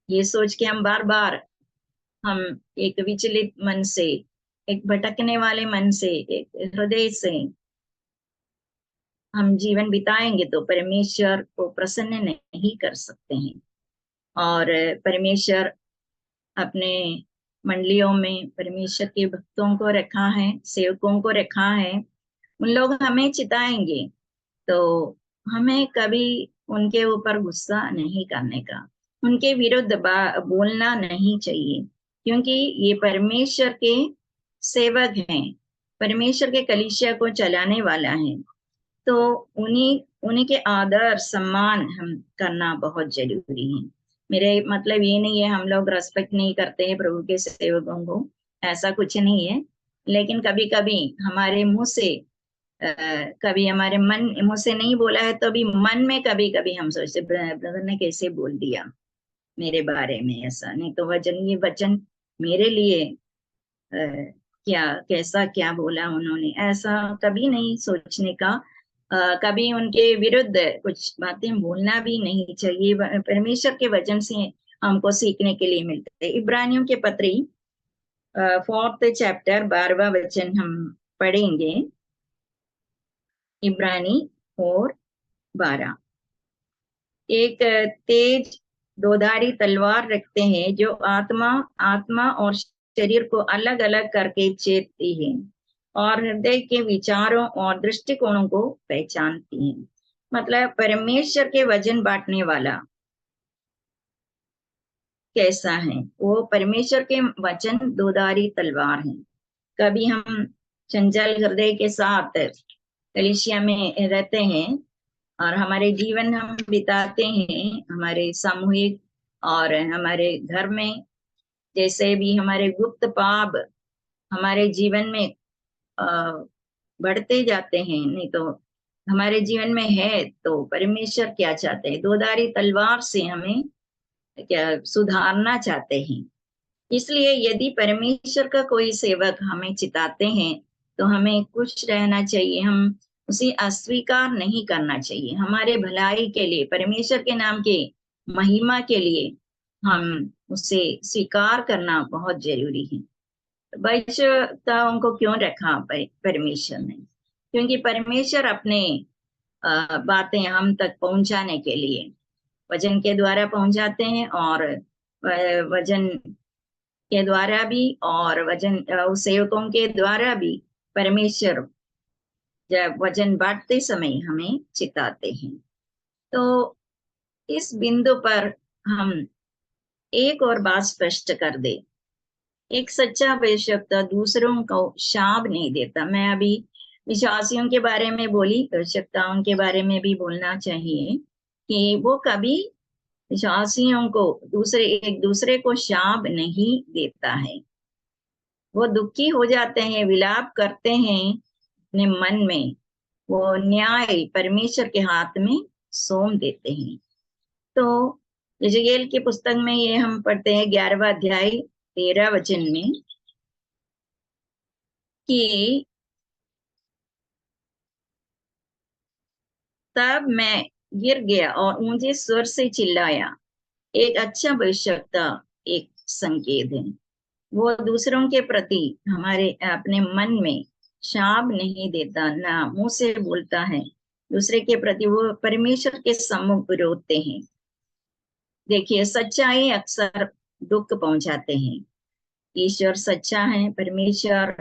ये सोच के हम बार बार हम एक विचलित मन से, एक भटकने वाले मन से, एक हृदय से हम जीवन बिताएंगे तो परमेश्वर को प्रसन्न नहीं कर सकते हैं। और परमेश्वर अपने मंडलियों में परमेश्वर के भक्तों को रखा है, सेवकों को रखा है। उन लोग हमें चिताएंगे, तो हमें कभी उनके ऊपर गुस्सा नहीं करने का, उनके विरुद्ध बोलना नहीं चाहिए, क्योंकि ये परमेश्वर के सेवक हैं, परमेश्वर के कलीसिया को चलाने वाला है। तो उन्हीं के आदर सम्मान हम करना बहुत जरूरी है। मेरे मतलब ये नहीं है हम लोग रेस्पेक्ट नहीं करते हैं प्रभु के सेवकों को, ऐसा कुछ नहीं है। लेकिन कभी कभी हमारे मुंह से कभी हमारे मन मुंह से नहीं बोला है, तो भी मन में कभी कभी हम सोचते ब्रदर ने कैसे बोल दिया मेरे बारे में ऐसा, नहीं तो ये वचन मेरे लिए क्या कैसा क्या बोला उन्होंने, ऐसा कभी नहीं सोचने का। कभी उनके विरुद्ध कुछ बातें बोलना भी नहीं चाहिए। परमेश्वर के वचन से हमको सीखने के लिए मिलता है। इब्रानियों के पत्री 4th चैप्टर 12वां वचन हम पढ़ेंगे। इब्रानी 4:12। एक तेज दोधारी तलवार रखते हैं जो आत्मा और शरीर को अलग अलग करके चेतती है और हृदय के विचारों और दृष्टिकोणों को पहचानती है। मतलब परमेश्वर के वचन बांटने वाला कैसा है? वो परमेश्वर के वचन दोधारी तलवार है। कभी हम चंचल हृदय के साथ कलीसिया में रहते हैं और हमारे जीवन हम बिताते हैं, हमारे सामूहिक और हमारे घर में, जैसे भी हमारे गुप्त पाप हमारे जीवन में बढ़ते जाते हैं, नहीं तो हमारे जीवन में है तो परमेश्वर क्या चाहते हैं, दोधारी तलवार से हमें क्या सुधारना चाहते हैं। इसलिए यदि परमेश्वर का कोई सेवक हमें चिताते हैं तो हमें खुश रहना चाहिए, हम उसे अस्वीकार नहीं करना चाहिए। हमारे भलाई के लिए, परमेश्वर के नाम के महिमा के लिए हम उसे स्वीकार करना बहुत जरूरी है। वैश्यताओं को क्यों रखा परमेश्वर ने? क्योंकि परमेश्वर अपने बातें हम तक पहुंचाने के लिए वचन के द्वारा पहुंचाते हैं, और वचन के द्वारा भी और सेवकों के द्वारा भी परमेश्वर जब वचन बांटते समय हमें चिताते हैं। तो इस बिंदु पर हम एक और बात स्पष्ट कर दे, एक सच्चा वैश्यता दूसरों को शाप नहीं देता। मैं अभी विश्वासियों के बारे में बोली, वैश्यताओं के बारे में भी बोलना चाहिए कि वो कभी विश्वासियों को एक दूसरे को शाप नहीं देता है। वो दुखी हो जाते हैं, विलाप करते हैं अपने मन में, वो न्याय परमेश्वर के हाथ में सौंप देते हैं। तो यजगेल की पुस्तक में ये हम पढ़ते हैं 11वां अध्याय 13 वचन में कि तब मैं गिर गया और ऊंचे स्वर से चिल्लाया। एक अच्छा भविष्यवक्ता एक संकेत है, वो दूसरों के प्रति हमारे अपने मन में शाप नहीं देता, ना मुंह से बोलता है दूसरे के प्रति, वो परमेश्वर के सम्मुख रोते हैं। देखिए, सच्चाई अक्सर दुख पहुंचाते हैं। ईश्वर सच्चा है, परमेश्वर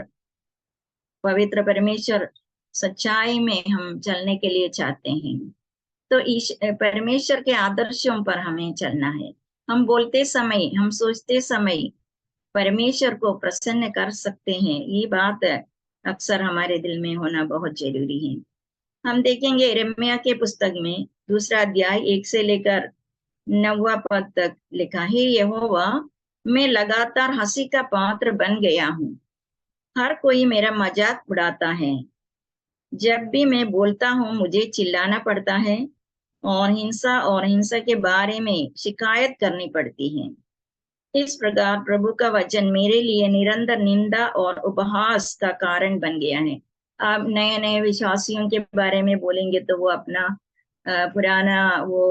पवित्र परमेश्वर सच्चाई में हम चलने के लिए चाहते हैं। तो परमेश्वर के आदर्शों पर हमें चलना है। हम बोलते समय, हम सोचते समय परमेश्वर को प्रसन्न कर सकते हैं, ये बात अक्सर हमारे दिल में होना बहुत जरूरी है। हम देखेंगे यिर्मयाह के पुस्तक में 2 अध्याय 1 से लेकर 9वां पद तक लिखा है, यहोवा मैं लगातार हंसी का पात्र बन गया हूँ, हर कोई मेरा मजाक उड़ाता है। जब भी मैं बोलता हूँ मुझे चिल्लाना पड़ता है और हिंसा के बारे में शिकायत करनी पड़ती है। इस प्रकार प्रभु का वचन मेरे लिए निरंतर निंदा और उपहास का कारण बन गया है। आप नए नए विश्वासियों के बारे में बोलेंगे तो वो अपना पुराना वो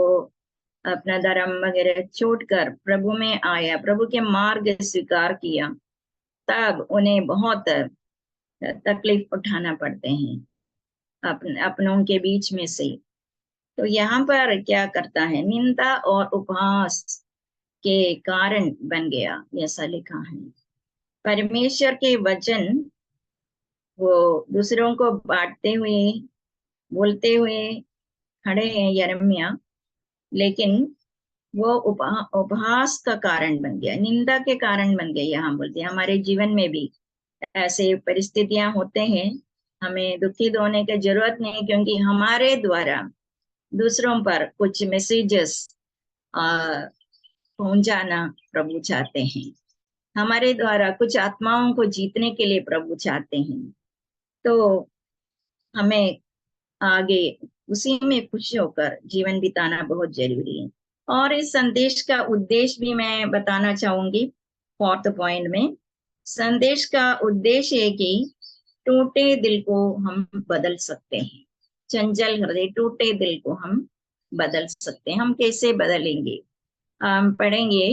अपना धर्म वगैरह छोड़कर प्रभु में आया, प्रभु के मार्ग स्वीकार किया, तब उन्हें बहुत तकलीफ उठाना पड़ते हैं अपनों के बीच में से। तो यहाँ पर क्या करता है, निंदा और उपहास के कारण बन गया, ऐसा लिखा है। परमेश्वर के वचन वो दूसरों को बांटते हुए बोलते हुए खड़े हैं यिर्मयाह, लेकिन वो उपहास का कारण बन गया, निंदा के कारण बन गया। यहाँ बोलते हैं हमारे जीवन में भी ऐसे परिस्थितियां होते हैं, हमें दुखी होने की जरूरत नहीं, क्योंकि हमारे द्वारा दूसरों पर कुछ मैसेजेस पहुंचाना प्रभु चाहते हैं, हमारे द्वारा कुछ आत्माओं को जीतने के लिए प्रभु चाहते हैं। तो हमें आगे उसी में खुश होकर जीवन बिताना बहुत जरूरी है। और इस संदेश का उद्देश्य भी मैं बताना चाहूंगी 4th पॉइंट में। संदेश का उद्देश्य है कि टूटे दिल को हम बदल सकते हैं, चंचल हृदय टूटे दिल को हम बदल सकते हैं। हम कैसे बदलेंगे? हम पढ़ेंगे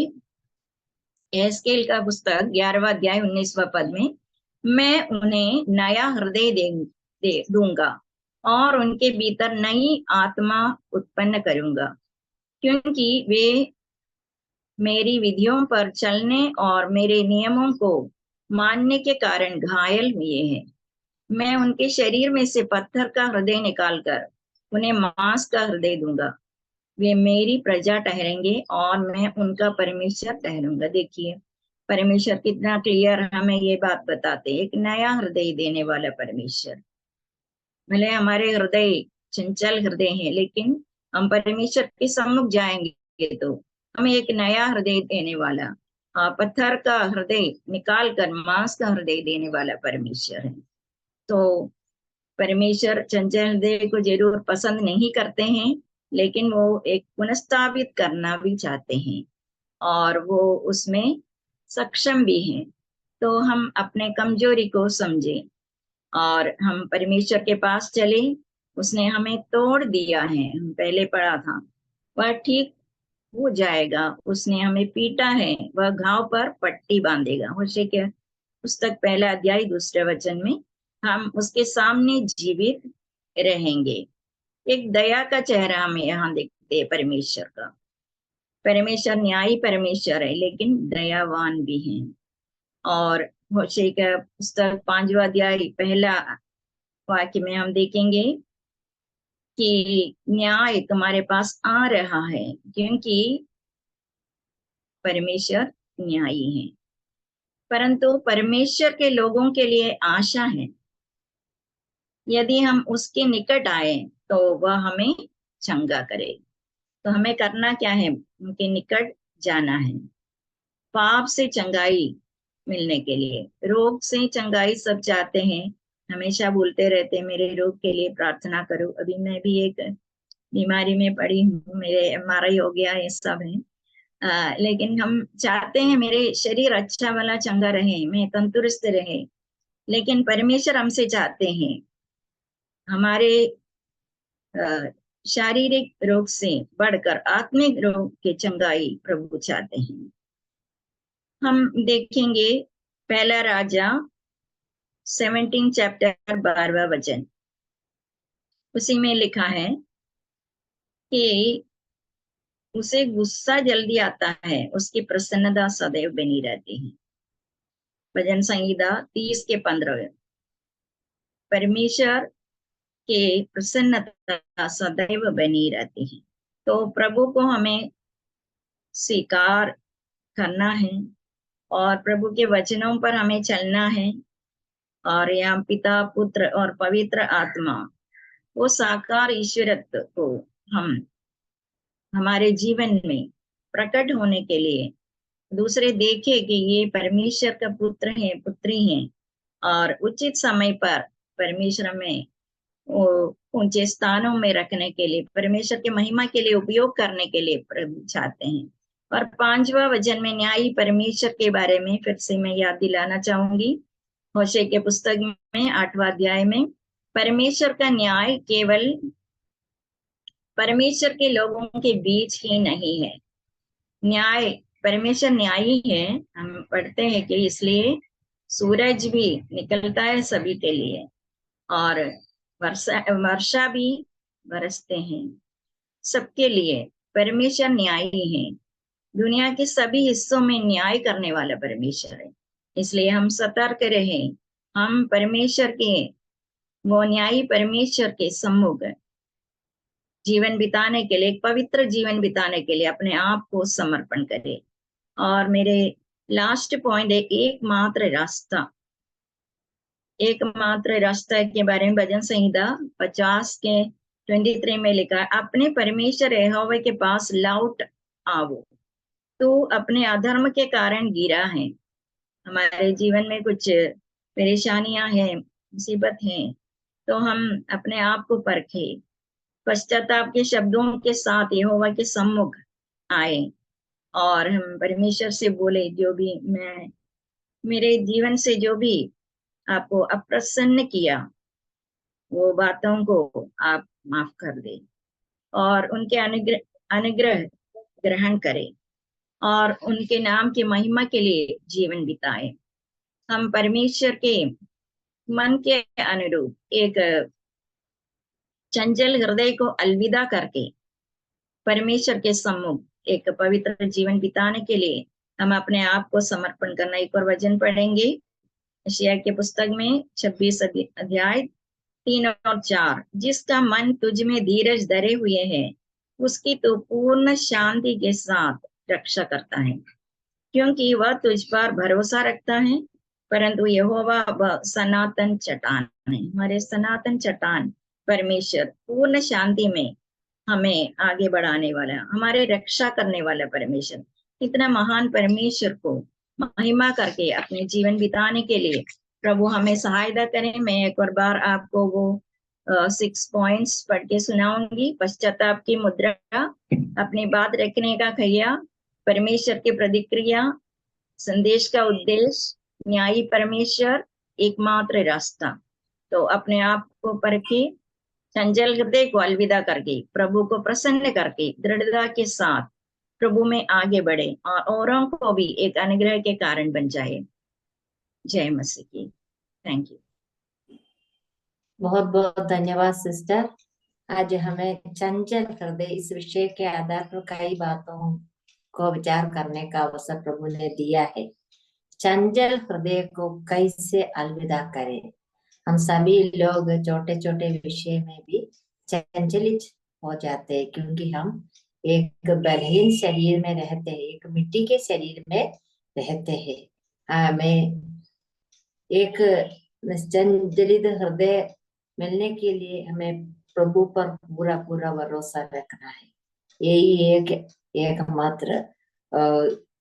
एहजकेल का पुस्तक 11वां अध्याय 19वां पद में, मैं उन्हें नया हृदय दूंगा और उनके भीतर नई आत्मा उत्पन्न करूंगा, क्योंकि वे मेरी विधियों पर चलने और मेरे नियमों को मानने के कारण घायल हुए हैं। मैं उनके शरीर में से पत्थर का हृदय निकालकर उन्हें मांस का हृदय दूंगा। वे मेरी प्रजा ठहरेंगे और मैं उनका परमेश्वर ठहरूंगा। देखिए, परमेश्वर कितना क्लियर हमें ये बात बताते हैं, एक नया हृदय देने वाला परमेश्वर। भले हमारे हृदय चंचल हृदय है, लेकिन हम परमेश्वर के सम्मुख जाएंगे तो हमें एक नया हृदय देने वाला, पत्थर का हृदय निकाल कर मांस का हृदय देने वाला परमेश्वर है। तो परमेश्वर चंचल हृदय को जरूर पसंद नहीं करते हैं, लेकिन वो एक पुनर्स्थापित करना भी चाहते हैं और वो उसमें सक्षम भी हैं। तो हम अपने कमजोरी को समझें और हम परमेश्वर के पास चले। उसने हमें तोड़ दिया है, हम पहले पढ़ा था, वह ठीक हो जाएगा। उसने हमें पीटा है, वह घाव पर पट्टी बांधेगा। होशे के पुस्तक 1 अध्याय 2 वचन में हम उसके सामने जीवित रहेंगे। एक दया का चेहरा हमें यहाँ देखते हैं परमेश्वर का। परमेश्वर न्यायी परमेश्वर है, लेकिन दयावान भी है। और होशे का पुस्तक 5वां अध्याय 1 वाक्य में हम देखेंगे कि न्याय तुम्हारे पास आ रहा है, क्योंकि परमेश्वर न्यायी है। परंतु परमेश्वर के लोगों के लिए आशा है। यदि हम उसके निकट आए तो वह हमें चंगा करे। तो हमें करना क्या है? उनके निकट जाना है, पाप से चंगाई मिलने के लिए, रोग से चंगाई सब चाहते हैं, हमेशा बोलते रहते हैं मेरे रोग के लिए प्रार्थना करो। अभी मैं भी एक बीमारी में पड़ी हूँ, मेरे MRI हो गया, ये सब है। लेकिन हम चाहते हैं मेरे शरीर अच्छा वाला चंगा रहे, मैं तंदुरुस्त रहे। लेकिन परमेश्वर हमसे चाहते हैं हमारे शारीरिक रोग से बढ़कर आत्मिक रोग के चंगाई प्रभु चाहते हैं। हम देखेंगे 1 राजा 17 चैप्टर 12वां वचन। उसी में लिखा है कि उसे गुस्सा जल्दी आता है, उसकी प्रसन्नता सदैव बनी रहती है। भजन संहिता 30 के 15। परमेश्वर के प्रसन्नता सदैव बनी रहती है। तो प्रभु को हमें स्वीकार करना है और प्रभु के वचनों पर हमें चलना है। और यहाँ पिता, पुत्र और पवित्र आत्मा, वो साकार ईश्वरत्व को हम हमारे जीवन में प्रकट होने के लिए दूसरे देखे कि ये परमेश्वर का पुत्र है, पुत्री है, और उचित समय पर परमेश्वर में ऊंचे स्थानों में रखने के लिए, परमेश्वर के महिमा के लिए उपयोग करने के लिए प्रभु चाहते हैं। और 5वां वचन में न्यायी परमेश्वर के बारे में फिर से मैं याद दिलाना चाहूंगी। होशे के पुस्तक में 8वां अध्याय में परमेश्वर का न्याय केवल परमेश्वर के लोगों के बीच ही नहीं है। न्याय, परमेश्वर न्यायी है। हम पढ़ते हैं कि इसलिए सूरज भी निकलता है सभी के लिए और वर्षा भी बरसते हैं सबके लिए। परमेश्वर न्यायी है, दुनिया के सभी हिस्सों में न्याय करने वाला परमेश्वर है। इसलिए हम सतर्क रहें। हम परमेश्वर के, वो न्यायी परमेश्वर के सम्मुख जीवन बिताने के लिए, एक पवित्र जीवन बिताने के लिए अपने आप को समर्पण करें। और मेरे लास्ट पॉइंट है एकमात्र रास्ता। एकमात्र रास्ता के बारे में भजन संहिता 50 के 23 में लिखा है, अपने परमेश्वर यहोवा के पास लौट आओ, तू अपने अधर्म के कारण गिरा है। हमारे जीवन में कुछ परेशानियां हैं, मुसीबत हैं, तो हम अपने आप को परखें, पश्चाताप के शब्दों के साथ यहोवा के सम्मुख आए और हम परमेश्वर से बोले, जो भी मैं मेरे जीवन से जो भी आपको अप्रसन्न किया, वो बातों को आप माफ कर दे और उनके अनुग्रह ग्रहण करें और उनके नाम की महिमा के लिए जीवन बिताए। हम परमेश्वर के मन के अनुरूप एक चंचल हृदय को अलविदा करके परमेश्वर के सम्मुख एक पवित्र जीवन बिताने के लिए हम अपने आप को समर्पण करना। एक और वचन पढ़ेंगे यशायाह के पुस्तक में 26 अध्याय 3 और 4। जिसका मन तुझ में धीरज धरे हुए है, उसकी तो पूर्ण शांति के साथ रक्षा करता है, क्योंकि वह तुझ पर भरोसा रखता है। परंतु यहोवा वह सनातन चट्टान है। हमारे सनातन चट्टान परमेश्वर पूर्ण शांति में हमें आगे बढ़ाने वाला, हमारे रक्षा करने वाला परमेश्वर, इतना महान परमेश्वर को महिमा करके अपने जीवन बिताने के लिए प्रभु हमें सहायता करें। मैं एक और बार आपको वो 6 पॉइंट्स पढ़ के सुनाऊंगी। पश्चाताप की मुद्रा, अपनी बात रखने का खैया, परमेश्वर की प्रतिक्रिया, संदेश का उद्देश्य, न्यायी परमेश्वर, एकमात्र रास्ता। तो अपने आप को परखे, चंचल हृदय को अलविदा करके, प्रभु को प्रसन्न करके दृढ़ता के साथ प्रभु में आगे बढ़े और औरों को भी एक अनुग्रह के कारण बन जाए। जय मसीह की। Thank you. बहुत बहुत धन्यवाद सिस्टर। आज हमें चंचल हृदय इस विषय के आधार पर कई बातों को विचार करने का अवसर प्रभु ने दिया है। चंचल हृदय को कैसे अलविदा करें। हम सभी लोग छोटे छोटे विषय में भी चंचलित हो जाते हैं, क्योंकि हम एक बलहीन शरीर में रहते हैं, एक मिट्टी के शरीर में रहते हैं। हमें एक चंचलित हृदय मिलने के लिए हमें प्रभु पर पूरा पूरा भरोसा रखना है। यही एकमात्र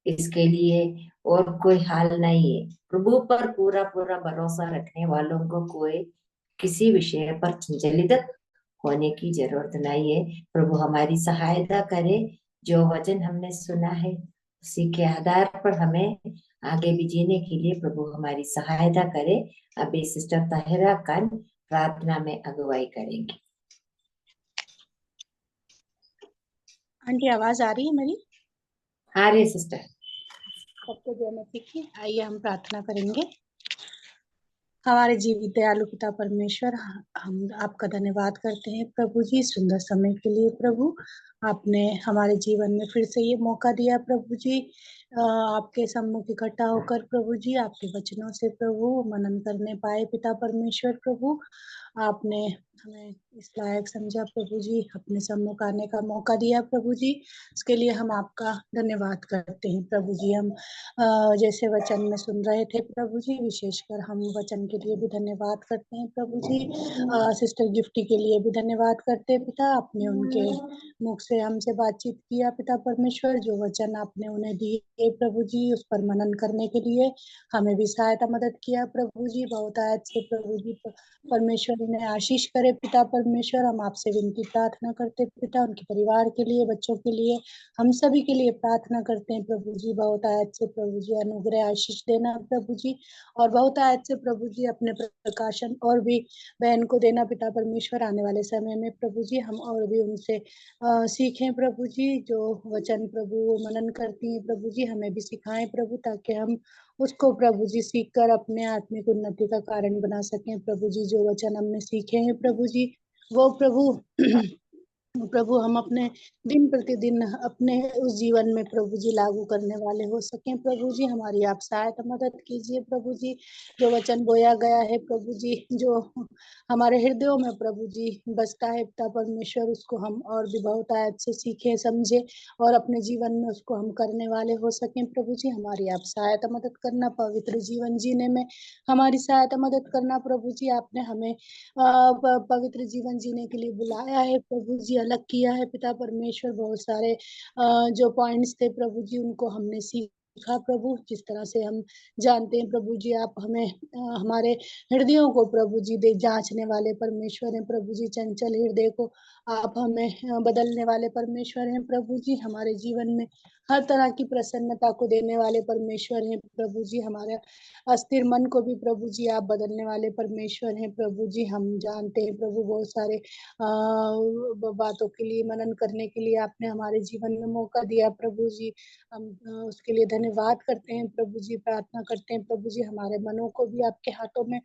इसके लिए और कोई हाल नहीं है। प्रभु पर पूरा पूरा भरोसा रखने वालों को कोई किसी विषय पर चंचलित होने की जरूरत नहीं है। प्रभु हमारी सहायता करे। जो वचन हमने सुना है उसी के आधार पर हमें आगे भी जीने के लिए प्रभु हमारी सहायता करे। अभी सिस्टर ताहिरा खान प्रार्थना में अगुवाई करेंगे। आंटी आवाज आ रही है मेरी? हाँ रे सिस्टर। सबको जय मसीह की। आइए हम प्रार्थना करेंगे। हमारे जीवित दयालु पिता परमेश्वर, हम आपका धन्यवाद करते हैं प्रभु जी सुंदर समय के लिए। प्रभु आपने हमारे जीवन में फिर से ये मौका दिया प्रभु जी, आपके सम्मुख इकट्ठा होकर प्रभु जी आपके वचनों से प्रभु मनन करने पाए पिता परमेश्वर। प्रभु आपने हमें इस लायक समझा प्रभु जी, अपने सम्मुख आने का मौका दिया प्रभु जी, उसके लिए हम आपका धन्यवाद करते हैं प्रभु जी। हम जैसे वचन में सुन रहे थे प्रभु जी, विशेषकर हम वचन के लिए भी धन्यवाद करते हैं प्रभु जी। सिस्टर गिफ्टी के लिए भी धन्यवाद करते हैं पिता, आपने उनके मुख से हमसे बातचीत किया पिता परमेश्वर। जो वचन आपने उन्हें दिए प्रभु जी, उस पर मनन करने के लिए हमें भी सहायता मदद किया प्रभु जी। बहुत आयत से प्रभु जी परमेश्वर उन्हें आशीष करे पिता परमेश्वर। हम आपसे विनती प्रार्थना करते पिता, उनके परिवार के लिए, बच्चों के लिए, हम सभी के लिए प्रार्थना करते हैं प्रभु जी। बहुत आयत से प्रभु जी अनुग्रह आशीष देना प्रभु जी, और बहुत आयत से प्रभु जी अपने प्रकाशन और भी बहन को देना पिता परमेश्वर। आने वाले समय में प्रभु जी हम और भी उनसे सीखें प्रभु जी। जो वचन प्रभु वो मनन करती हैं प्रभु जी, हमें भी सिखाएं प्रभु, ताकि हम उसको प्रभु जी सीख कर अपने आत्मिक उन्नति का कारण बना सकें प्रभु जी। जो वचन हमने सीखे हैं प्रभु जी, वो प्रभु प्रभु हम अपने दिन प्रतिदिन अपने उस जीवन में प्रभु जी लागू करने वाले हो सकें प्रभु जी। हमारी आप सहायता मदद कीजिए प्रभु जी। जो वचन बोया गया है प्रभु जी, जो हमारे हृदयों में प्रभु जी बसता है पिता परमेश्वर, उसको हम और भी बहुत आयत से सीखे समझे और अपने जीवन में उसको हम करने वाले हो सकें प्रभु जी। हमारी आप सहायता मदद करना, पवित्र जीवन जीने में हमारी सहायता मदद करना प्रभु जी। आपने हमें पवित्र जीवन जीने के लिए बुलाया है प्रभु जी, अलग किया है पिता परमेश्वर। बहुत सारे जो पॉइंट्स थे प्रभु जी, उनको हमने सीखा प्रभु। जिस तरह से हम जानते हैं प्रभु जी, आप हमें हमारे हृदयों को प्रभु जी दे जांचने वाले परमेश्वर हैं प्रभु जी। चंचल हृदय को आप हमें बदलने वाले परमेश्वर हैं प्रभु जी। हमारे जीवन में हर तरह की प्रसन्नता को देने वाले परमेश्वर हैं प्रभु जी। हमारे अस्थिर मन को भी प्रभु जी आप बदलने वाले परमेश्वर हैं प्रभु जी। हम जानते हैं प्रभु, बहुत सारे बातों के लिए मनन करने के लिए आपने हमारे जीवन में मौका दिया प्रभु जी। हम उसके लिए धन्यवाद करते हैं प्रभु जी, प्रार्थना करते हैं प्रभु जी। हमारे मनों को भी आपके हाथों में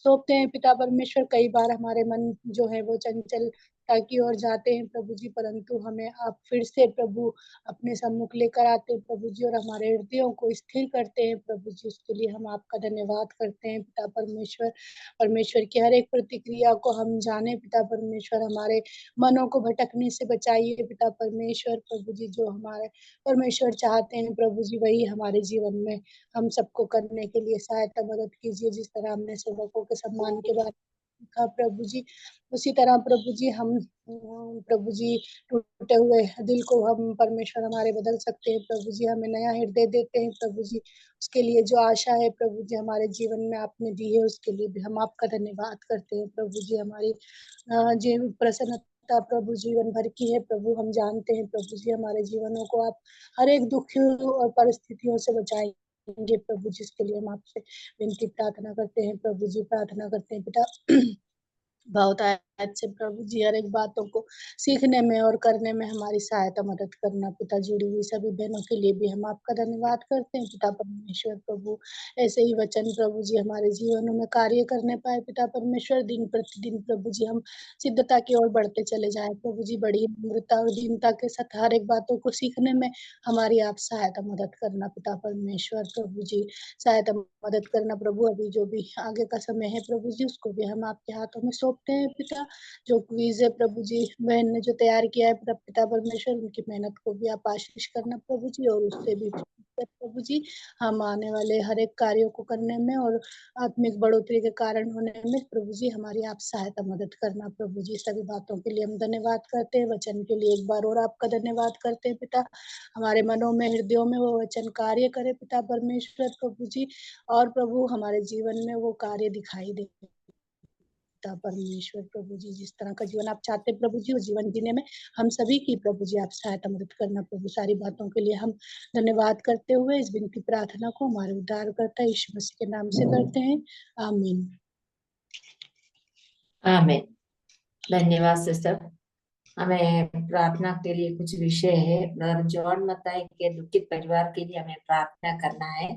सौंपते हैं पिता परमेश्वर। कई बार हमारे मन जो है वो चंचल की ओर जाते हैं प्रभु जी, परंतु हमें आप फिर से प्रभु अपने सम्मुख लेकर आते हैं प्रभु जी, और हमारे हृदयों को स्थिर करते हैं प्रभु जी। उसके लिए हम आपका धन्यवाद करते हैं पिता परमेश्वर। परमेश्वर की हर एक प्रतिक्रिया को हम जाने पिता परमेश्वर। हमारे मनों को भटकने से बचाइए पिता परमेश्वर। प्रभु जी जो हमारे परमेश्वर चाहते हैं प्रभु जी, वही हमारे जीवन में हम सबको करने के लिए सहायता मदद कीजिए। जिस तरह हमने सेवकों के सम्मान के बारे था प्रभु जी। उसी तरह प्रभु जी हम प्रभु जी टूटे हुए दिल को हम परमेश्वर हमारे बदल सकते हैं प्रभु जी। हमें नया हृदय देते हैं प्रभु जी। उसके लिए जो आशा है प्रभु जी हमारे जीवन में आपने दी है, उसके लिए भी हम आपका धन्यवाद करते हैं प्रभु जी। हमारी जो प्रसन्नता प्रभु जीवन भर की है प्रभु, हम जानते हैं प्रभु जी हमारे जीवनों को आप हर एक दुखियों और परिस्थितियों से बचाएंगे प्रभु जी। इसके लिए हम आपसे विनती प्रार्थना करते हैं प्रभु जी, प्रार्थना करते हैं पिता बहुत अच्छे प्रभु जी। हर एक बातों को सीखने में और करने में हमारी सहायता मदद करना पिता। जुड़ी हुई सभी बहनों के लिए भी हम आपका धन्यवाद करते हैं पिता परमेश्वर प्रभु। ऐसे ही वचन प्रभु जी हमारे जीवनों में कार्य करने पाए पिता परमेश्वर। दिन प्रतिदिन प्रभु जी हम सिद्धता की ओर बढ़ते चले जाए प्रभु जी। बड़ी नम्रता और दीनता के साथ हर एक बातों को सीखने में हमारी आप सहायता मदद करना पिता परमेश्वर प्रभु जी। सहायता मदद करना प्रभु। अभी जो भी आगे का समय है प्रभु जी, उसको भी हम आपके हाथों में सौंपते हैं पिता। जो क्विज है प्रभु जी बहन ने जो तैयार किया है पिता परमेश्वर, उनकी मेहनत को भी आप आशीष करना प्रभु जी। और उससे भी प्रभु जी हम आने वाले हर एक कार्यों को करने में और आत्मिक बढ़ोतरी के कारण होने में प्रभु जी हमारी आप सहायता मदद करना प्रभु जी। सभी बातों के लिए हम धन्यवाद करते हैं। वचन के लिए एक बार और आपका धन्यवाद करते हैं पिता। हमारे मनों में हृदयों में वो वचन कार्य करे पिता परमेश्वर प्रभु जी। और प्रभु हमारे जीवन में वो कार्य दिखाई दे पिता परमेश्वर प्रभु जी। जिस तरह का जीवन आप चाहते हैं प्रभु जी, उस जीवन जीने में हम सभी की प्रभु जी आप सहायता मदद करना प्रभु। सारी बातों के लिए हम धन्यवाद करते हुए इस विनती प्रार्थना को हमारे उद्धारकर्ता यीशु मसीह के नाम से करते हैं, आमीन। आमीन। धन्यवाद सिस्टर। हमें प्रार्थना के लिए कुछ विषय है। ब्रदर जॉन मताई के दुखित परिवार के लिए हमें प्रार्थना करना है,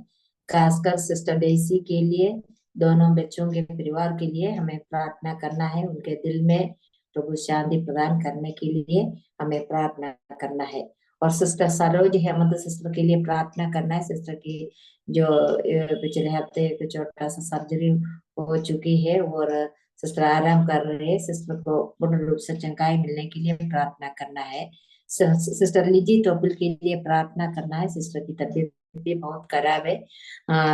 खासकर सिस्टर डेसी के लिए, दोनों बच्चों के परिवार के लिए हमें प्रार्थना करना है। उनके दिल में प्रभु शांति प्रदान करने के लिए हमें प्रार्थना करना है। और सिस्टर सरोज हेमंत सिस्टर के लिए प्रार्थना करना है। सिस्टर की जो पिछले हफ्ते कुछ छोटा सा सर्जरी हो चुकी है और सिस्टर आराम कर रहे हैं। सिस्टर को पूर्ण रूप से चंगाई मिलने के लिए प्रार्थना करना है। सिस्टर लिजी टोपल के लिए प्रार्थना करना है। सिस्टर की तबीयत भी बहुत खराब है,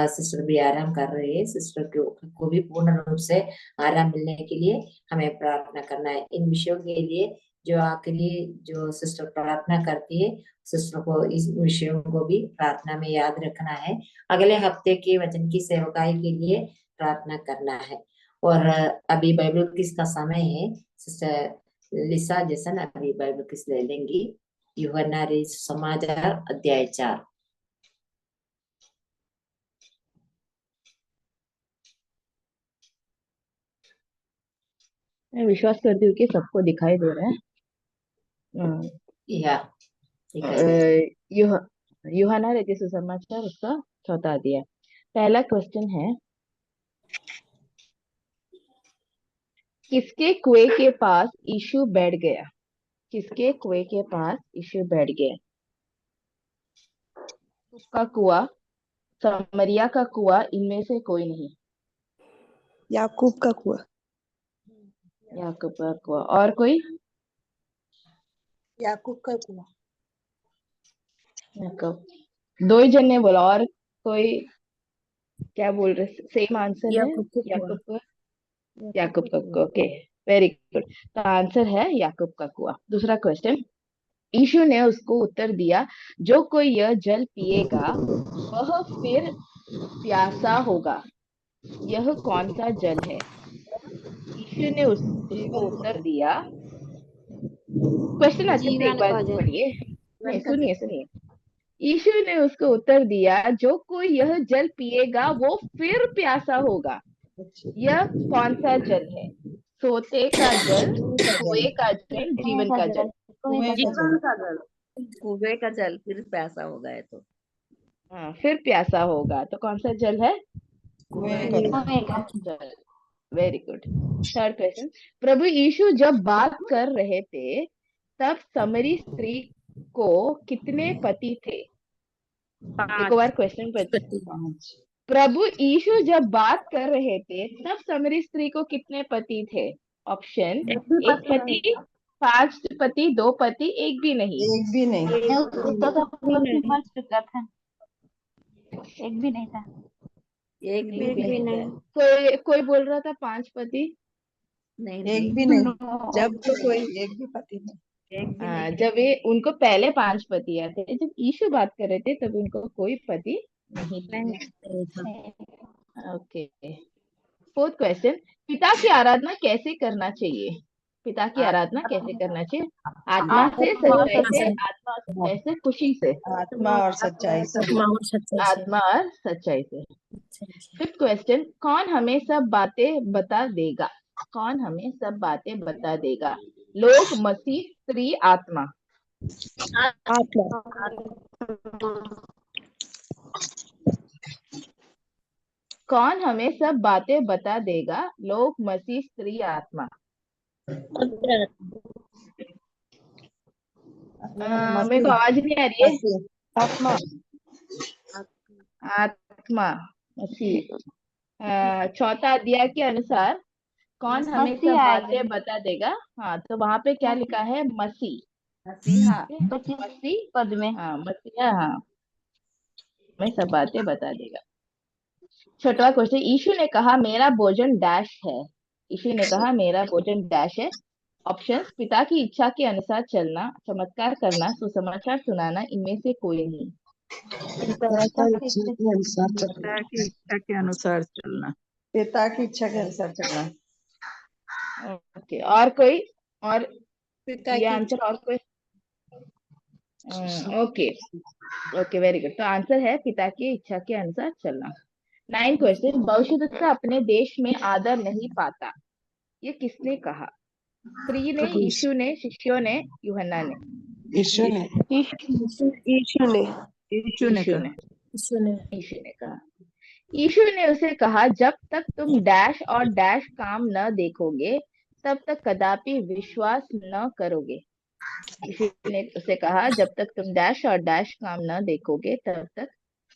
सिस्टर भी आराम कर रहे हैं। सिस्टर को भी पूर्ण रूप से आराम मिलने के लिए हमें प्रार्थना करना है। इन विषयों के लिए जो आखिरी जो सिस्टर प्रार्थना करती है, सिस्टर को इस विषयों को भी प्रार्थना में याद रखना है। अगले हफ्ते के वचन की सेवकाई के लिए प्रार्थना करना है। और अभी बाइबल किस का समय है। सिस्टर लिसा जैसन अभी बाइबल किस ले लेंगी। यूहन्ना समाचार अध्याय 4। मैं विश्वास करती हूँ कि सबको दिखाई दे रहा है। या यूहन्ना रचित सुसमाचार उसका 4 अध्याय। पहला क्वेश्चन है, किसके कुएं के पास यीशु बैठ गया? किसके कुएं के पास यीशु बैठ गया? का कुआं, समरिया का कुआं, इनमें से कोई नहीं। याकूब का कुआं। याकूब का कुआं। और कोई? याकूब का कुआं। याकूब। 2 ही जन ने बोला, और कोई क्या बोल रहे? सेम आंसर है याकूब का। याकूब का कुआं। Okay, very good. तो आंसर है याकूब का कुआं। दूसरा क्वेश्चन, यीशु ने उसको उत्तर दिया, जो कोई यह जल पिएगा वह फिर प्यासा होगा। यह कौन सा जल है? यीशु ने उसको उत्तर दिया। क्वेश्चन अच्छे से एक बार पढ़िए। नहीं, सुनिए। यीशु ने उसको उत्तर दिया, जो कोई यह जल पिएगा वो फिर प्यासा होगा। यह कौन सा जल है? सोते का जल, कुएं का जल, जीवन का जल। जीवन का जल, कुएं का जल फिर प्यासा होगा। है तो हाँ, फिर प्यासा होगा। तो कौन सा जल है? कुएं का जल। Very good. थर्ड क्वेश्चन, प्रभु यीशु जब बात कर रहे थे तब समरी स्त्री को कितने पति थे? एक बार क्वेश्चन प्रभु यीशु जब बात कर रहे थे तब समरी स्त्री को कितने पति थे? ऑप्शन, 1 पति, 5 पति, 2 पति, 1 भी नहीं। एक भी नहीं। मर चुका था, एक भी नहीं था। एक भी नहीं। कोई बोल रहा था 5 पति। नहीं एक भी नहीं, जब तो कोई एक भी पति नहीं। एक भी नहीं। जब ये उनको पहले 5 पति आते, जब यीशु बात कर रहे थे तब उनको कोई पति नहीं था। ओके, 4th क्वेश्चन, पिता की आराधना कैसे करना चाहिए? पिता की आराधना कैसे करना चाहिए? आत्मा से, सच्चाई से, आत्मा और सच्चाई से, खुशी से। आत्मा और सच्चाई से। आत्मा और सच्चाई से। 5th क्वेश्चन, कौन हमें सब बातें बता देगा? कौन हमें सब बातें बता देगा? लोग, मसीह, स्त्री, आत्मा। कौन हमें सब बातें बता देगा? लोग, मसीह, स्त्री, आत्मा। मेरे को आवाज नहीं आ रही है। आत्मा। आत्मा, मसीह। 4था अध्याय के अनुसार कौन हमें सब बातें बता देगा? हाँ, तो वहां पे क्या लिखा है? मसीह। मसीहा। मसीह पद में, हाँ मसीहा, हाँ हमें सब बातें बता देगा। 6वां क्वेश्चन, यीशु ने कहा मेरा भोजन डैश है। यीशु ने कहा मेरा भोजन डैश है। ऑप्शंस, पिता की इच्छा के अनुसार चलना, चमत्कार करना, सुसमाचार सुनाना, इनमें से कोई नहीं। पिता की इच्छा के अनुसार चलना। पिता की इच्छा के अनुसार चलना। पिता की इच्छा के अनुसार चलना। ओके, और कोई? और पिता ये की आंसर और कोई? Okay okay, very good. तो आंसर है पिता की इच्छा के अनुसार चलना। 9 क्वेश्चन, भविष्यद्वक्ता अपने देश में आदर नहीं पाता, ये किसने कहा? स्त्री ने, यीशु ने, शिष्यों ने, यूहन्ना ने? यीशु ने। यीशु ने। यीशु ने कहा। यीशु ने कहा। यीशु ने उसे कहा जब तक तुम डैश और डैश काम न देखोगे तब तक कदापि विश्वास न करोगे। यीशु ने उसे कहा जब तक तुम डैश और डैश काम न देखोगे तब तक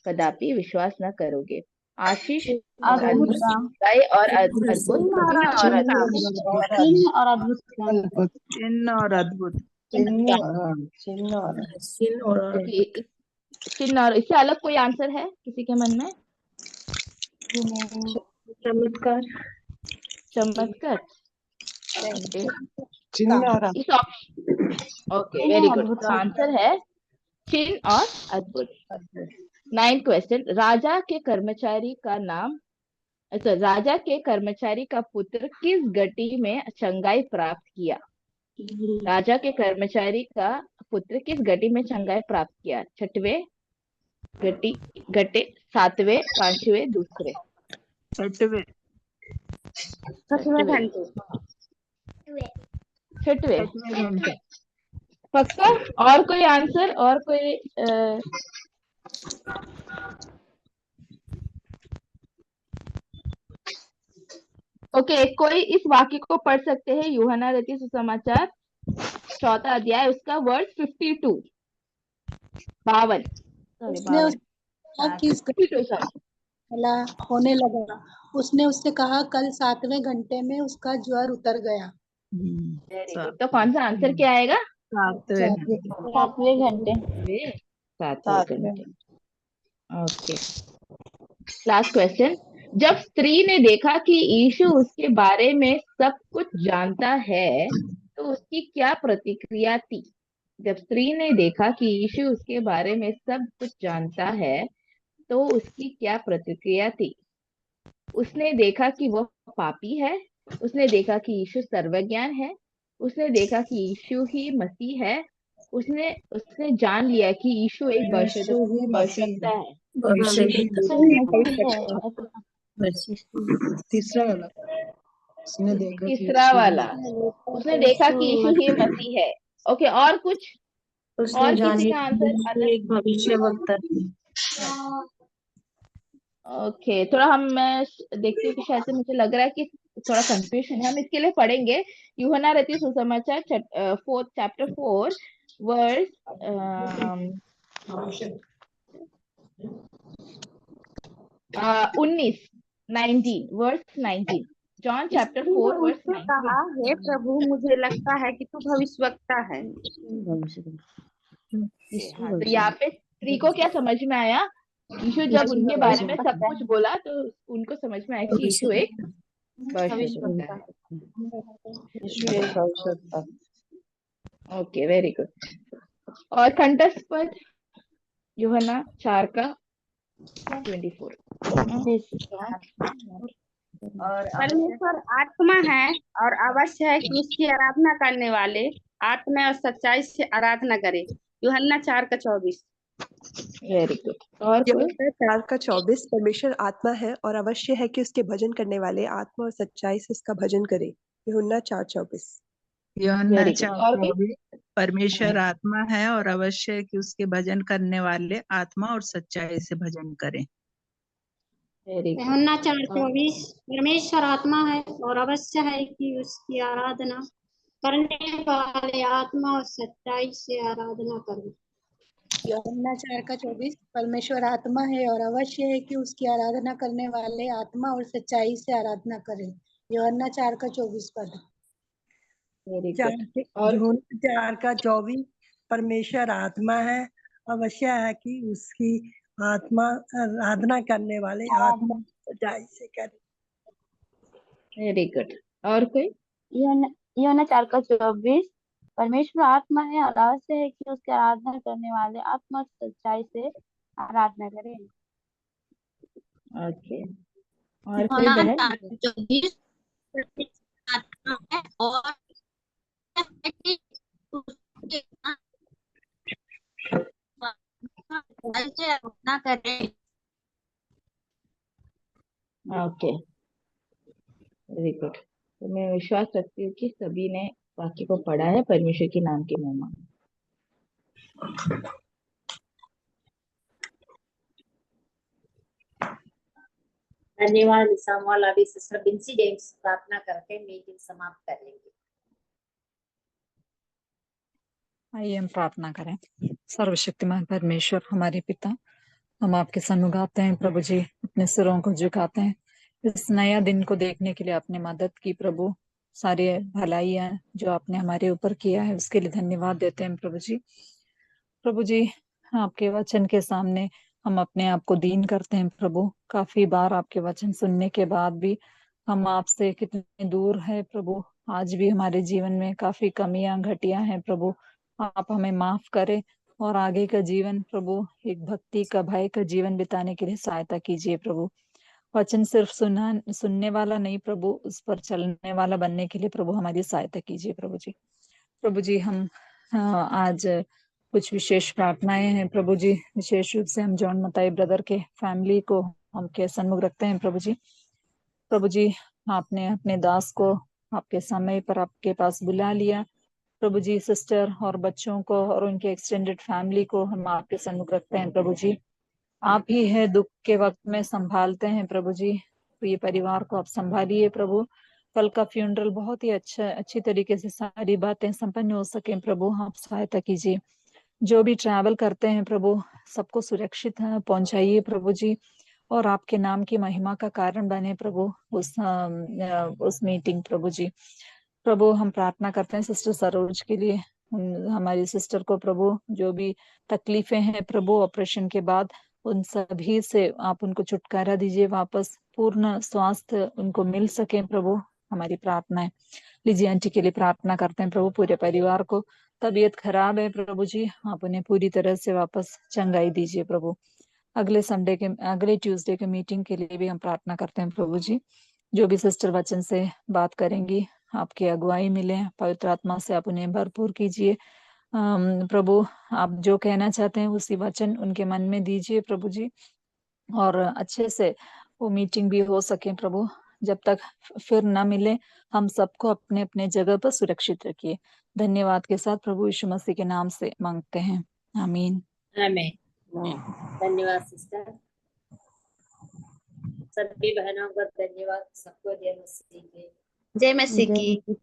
कदापि विश्वास न करोगे। आशीष और अद्भुत, सच्चाई और अद्भुत, चिन्ह और अद्भुत चिन्ह और अद्भुत। चिन्ह और चिन्ह। और इससे अलग कोई आंसर है किसी के मन में? चमत्कार। चमत्कार। चिन्ह और इस ऑप्शन, ओके वेरी गुड। तो आंसर है चिन्ह और अद्भुत। 9 क्वेश्चन, राजा के कर्मचारी का नाम, अच्छा, राजा के कर्मचारी का पुत्र किस घटी में चंगाई प्राप्त किया? राजा के कर्मचारी का पुत्र किस घटी में चंगाई प्राप्त किया? 6वें घटे, 7वें, 5वें, दूसरे? 6वें। 6वें। पक्का? और कोई आंसर? और कोई? ओके, कोई इस वाक्य को पढ़ सकते हैं? यूहन्ना रचित सुसमाचार 4था अध्याय, उसका वर्ड 52। उसने होने लगा। उसने उससे कहा कल 7वें घंटे में उसका ज्वर उतर गया। तो कौन सा आंसर क्या आएगा? 7वें घंटे। 7वें घंटे। ओके, लास्ट क्वेश्चन, जब स्त्री ने देखा कि यीशु उसके बारे में सब कुछ जानता है तो उसकी क्या प्रतिक्रिया थी? जब स्त्री ने देखा कि यीशु उसके बारे में सब कुछ जानता है तो उसकी क्या प्रतिक्रिया थी? उसने देखा कि वह पापी है, उसने देखा कि यीशु सर्वज्ञान है, उसने देखा कि यीशु ही मसीह है, उसने जान लिया कि यीशु एक भविष्यवक्ता है। तीसरा वाला, उसने देखा कि यीशु ही मसीह है। ओके, और कुछ? और किसी का आंसर? एक भविष्यवक्ता। ओके, थोड़ा मैं देखती हूँ कि शायद से मुझे लग रहा है कि थोड़ा कंफ्यूजन है, हम इसके लिए पढ़ेंगे यूहन्ना रचित सुसमाचार chapter 4 verse 19 verse 19। John chapter 4 verse 19। कहा, हे प्रभु मुझे लगता है कि तू भविष्यवक्ता है। तो यहाँ पे स्त्री को क्या समझ में आया? यीशु जब उनके बारे में सब कुछ बोला तो उनको समझ में आया कि यीशु एक भविष्यता। Okay, very good. और कंठस्थ पद यूहन्ना 4:24। और परमेश्वर आत्मा है और अवश्य है कि उसकी आराधना करने वाले आत्मा और सच्चाई से आराधना करें। यूहन्ना 4:24। Very good. और कोई? यूहन्ना 4:24 परमेश्वर आत्मा है और अवश्य है कि उसके भजन करने वाले आत्मा और सच्चाई से उसका भजन करें। यूहन्ना 4:24। यूहन्ना वेरी गुड। और कोई? 4:24 परमेश्वर आत्मा है और अवश्य है कि उसके भजन करने वाले आत्मा और सच्चाई से भजन करें। Very good. यूहन्ना 4:24 परमेश्वर आत्मा है और अवश्य है कि उसकी आराधना करने वाले आत्मा और सच्चाई से आराधना करें। यूहन्ना 4:24 परमेश्वर आत्मा है और अवश्य है कि उसकी आराधना करने वाले आत्मा और सच्चाई से आराधना करें। यूहन्ना 4:24 पद। Very good. और यूहन्ना 4:24 परमेश्वर आत्मा है, अवश्य है कि उसकी आत्मा आराधना करने वाले आत्मा सच्चाई से करे। Very good. और कोई? यूहन्ना 4:24 परमेश्वर आत्मा है और अवश्य है कि उसकी आराधना करने वाले आत्मा और सच्चाई से आराधना करें। ओके। और कोई बहन? यूहन्ना 4:24 आत्मा है और उसके से आराधना करें। Okay, very good. तो मैं विश्वास रखती हूँ कि सभी ने वाक्य को पढ़ा है। परमेश्वर के नाम की महिमा। धन्यवाद सामुअल। अभी सिस्टर बिंसी जेम्स प्रार्थना करके मीटिंग समाप्त करेंगे। आइए हम प्रार्थना करें। सर्वशक्तिमान परमेश्वर हमारे पिता, हम आपके सन्मुख आते हैं प्रभु जी, अपने सिरों को झुकाते हैं। इस नया दिन को देखने के लिए आपने मदद की प्रभु। सारी भलाइयां जो आपने हमारे ऊपर किया है उसके लिए धन्यवाद देते हैं प्रभु जी। प्रभु जी, आपके वचन के सामने हम अपने आप को दीन करते हैं प्रभु। काफी बार आपके वचन सुनने के बाद भी हम आपसे कितने दूर है प्रभु। आज भी हमारे जीवन में काफी कमियां घटिया हैं प्रभु। आप हमें माफ करें और आगे का जीवन प्रभु एक भक्ति का, भय का जीवन बिताने के लिए सहायता कीजिए प्रभु। वचन सिर्फ सुनने वाला नहीं प्रभु, उस पर चलने वाला बनने के लिए प्रभु हमारी सहायता कीजिए प्रभु जी। प्रभु जी, हम आज कुछ विशेष प्रार्थनाएं हैं प्रभु जी। विशेष रूप से हम जॉन मताई ब्रदर के फैमिली को हम के सन्मुख रखते हैं प्रभु जी। प्रभु जी, आपने अपने दास को आपके समय पर आपके पास बुला लिया प्रभु जी। सिस्टर और बच्चों को और उनके एक्सटेंडेड फैमिली को हम आपके सन्मुख रखते हैं प्रभु जी। आप ही है दुख के वक्त में संभालते हैं प्रभु जी। तो ये परिवार को आप संभालिए प्रभु। कल का फ्यूनरल बहुत ही अच्छी तरीके से सारी बातें संपन्न हो सके प्रभु, आप सहायता कीजिए। जो भी ट्रैवल करते हैं प्रभु, सबको सुरक्षित पहुंचाइए प्रभु जी, और आपके नाम की महिमा का कारण बने प्रभु उस मीटिंग प्रभु जी। प्रभु, हम प्रार्थना करते हैं सिस्टर सरोज के लिए। हमारी सिस्टर को प्रभु जो भी तकलीफें हैं प्रभु ऑपरेशन के बाद, उन सभी से आप उनको छुटकारा दीजिए, वापस पूर्ण स्वास्थ्य उनको मिल सके प्रभु, हमारी प्रार्थना है। लीजिए आंटी के लिए प्रार्थना करते हैं प्रभु। पूरे परिवार को तबीयत खराब है प्रभु जी, आप उन्हें पूरी तरह से वापस चंगाई दीजिए प्रभु। अगले ट्यूसडे के मीटिंग के लिए भी हम प्रार्थना करते हैं प्रभु जी। जो भी सिस्टर वचन से बात करेंगी, आपकी अगुवाई मिले, पवित्र आत्मा से आप उन्हें भरपूर कीजिए प्रभु। आप जो कहना चाहते हैं उसी वचन उनके मन में दीजिए प्रभु जी, और अच्छे से वो मीटिंग भी हो सके प्रभु। जब तक फिर न मिले, हम सबको अपने अपने जगह पर सुरक्षित रखिए। धन्यवाद के साथ प्रभु यीशु मसीह के नाम से मांगते हैं, आमीन। आमीन। धन्यवाद सिस्टर। सभी बहनों का धन्यवाद। सबको जय मसीह की। जय मसीह की।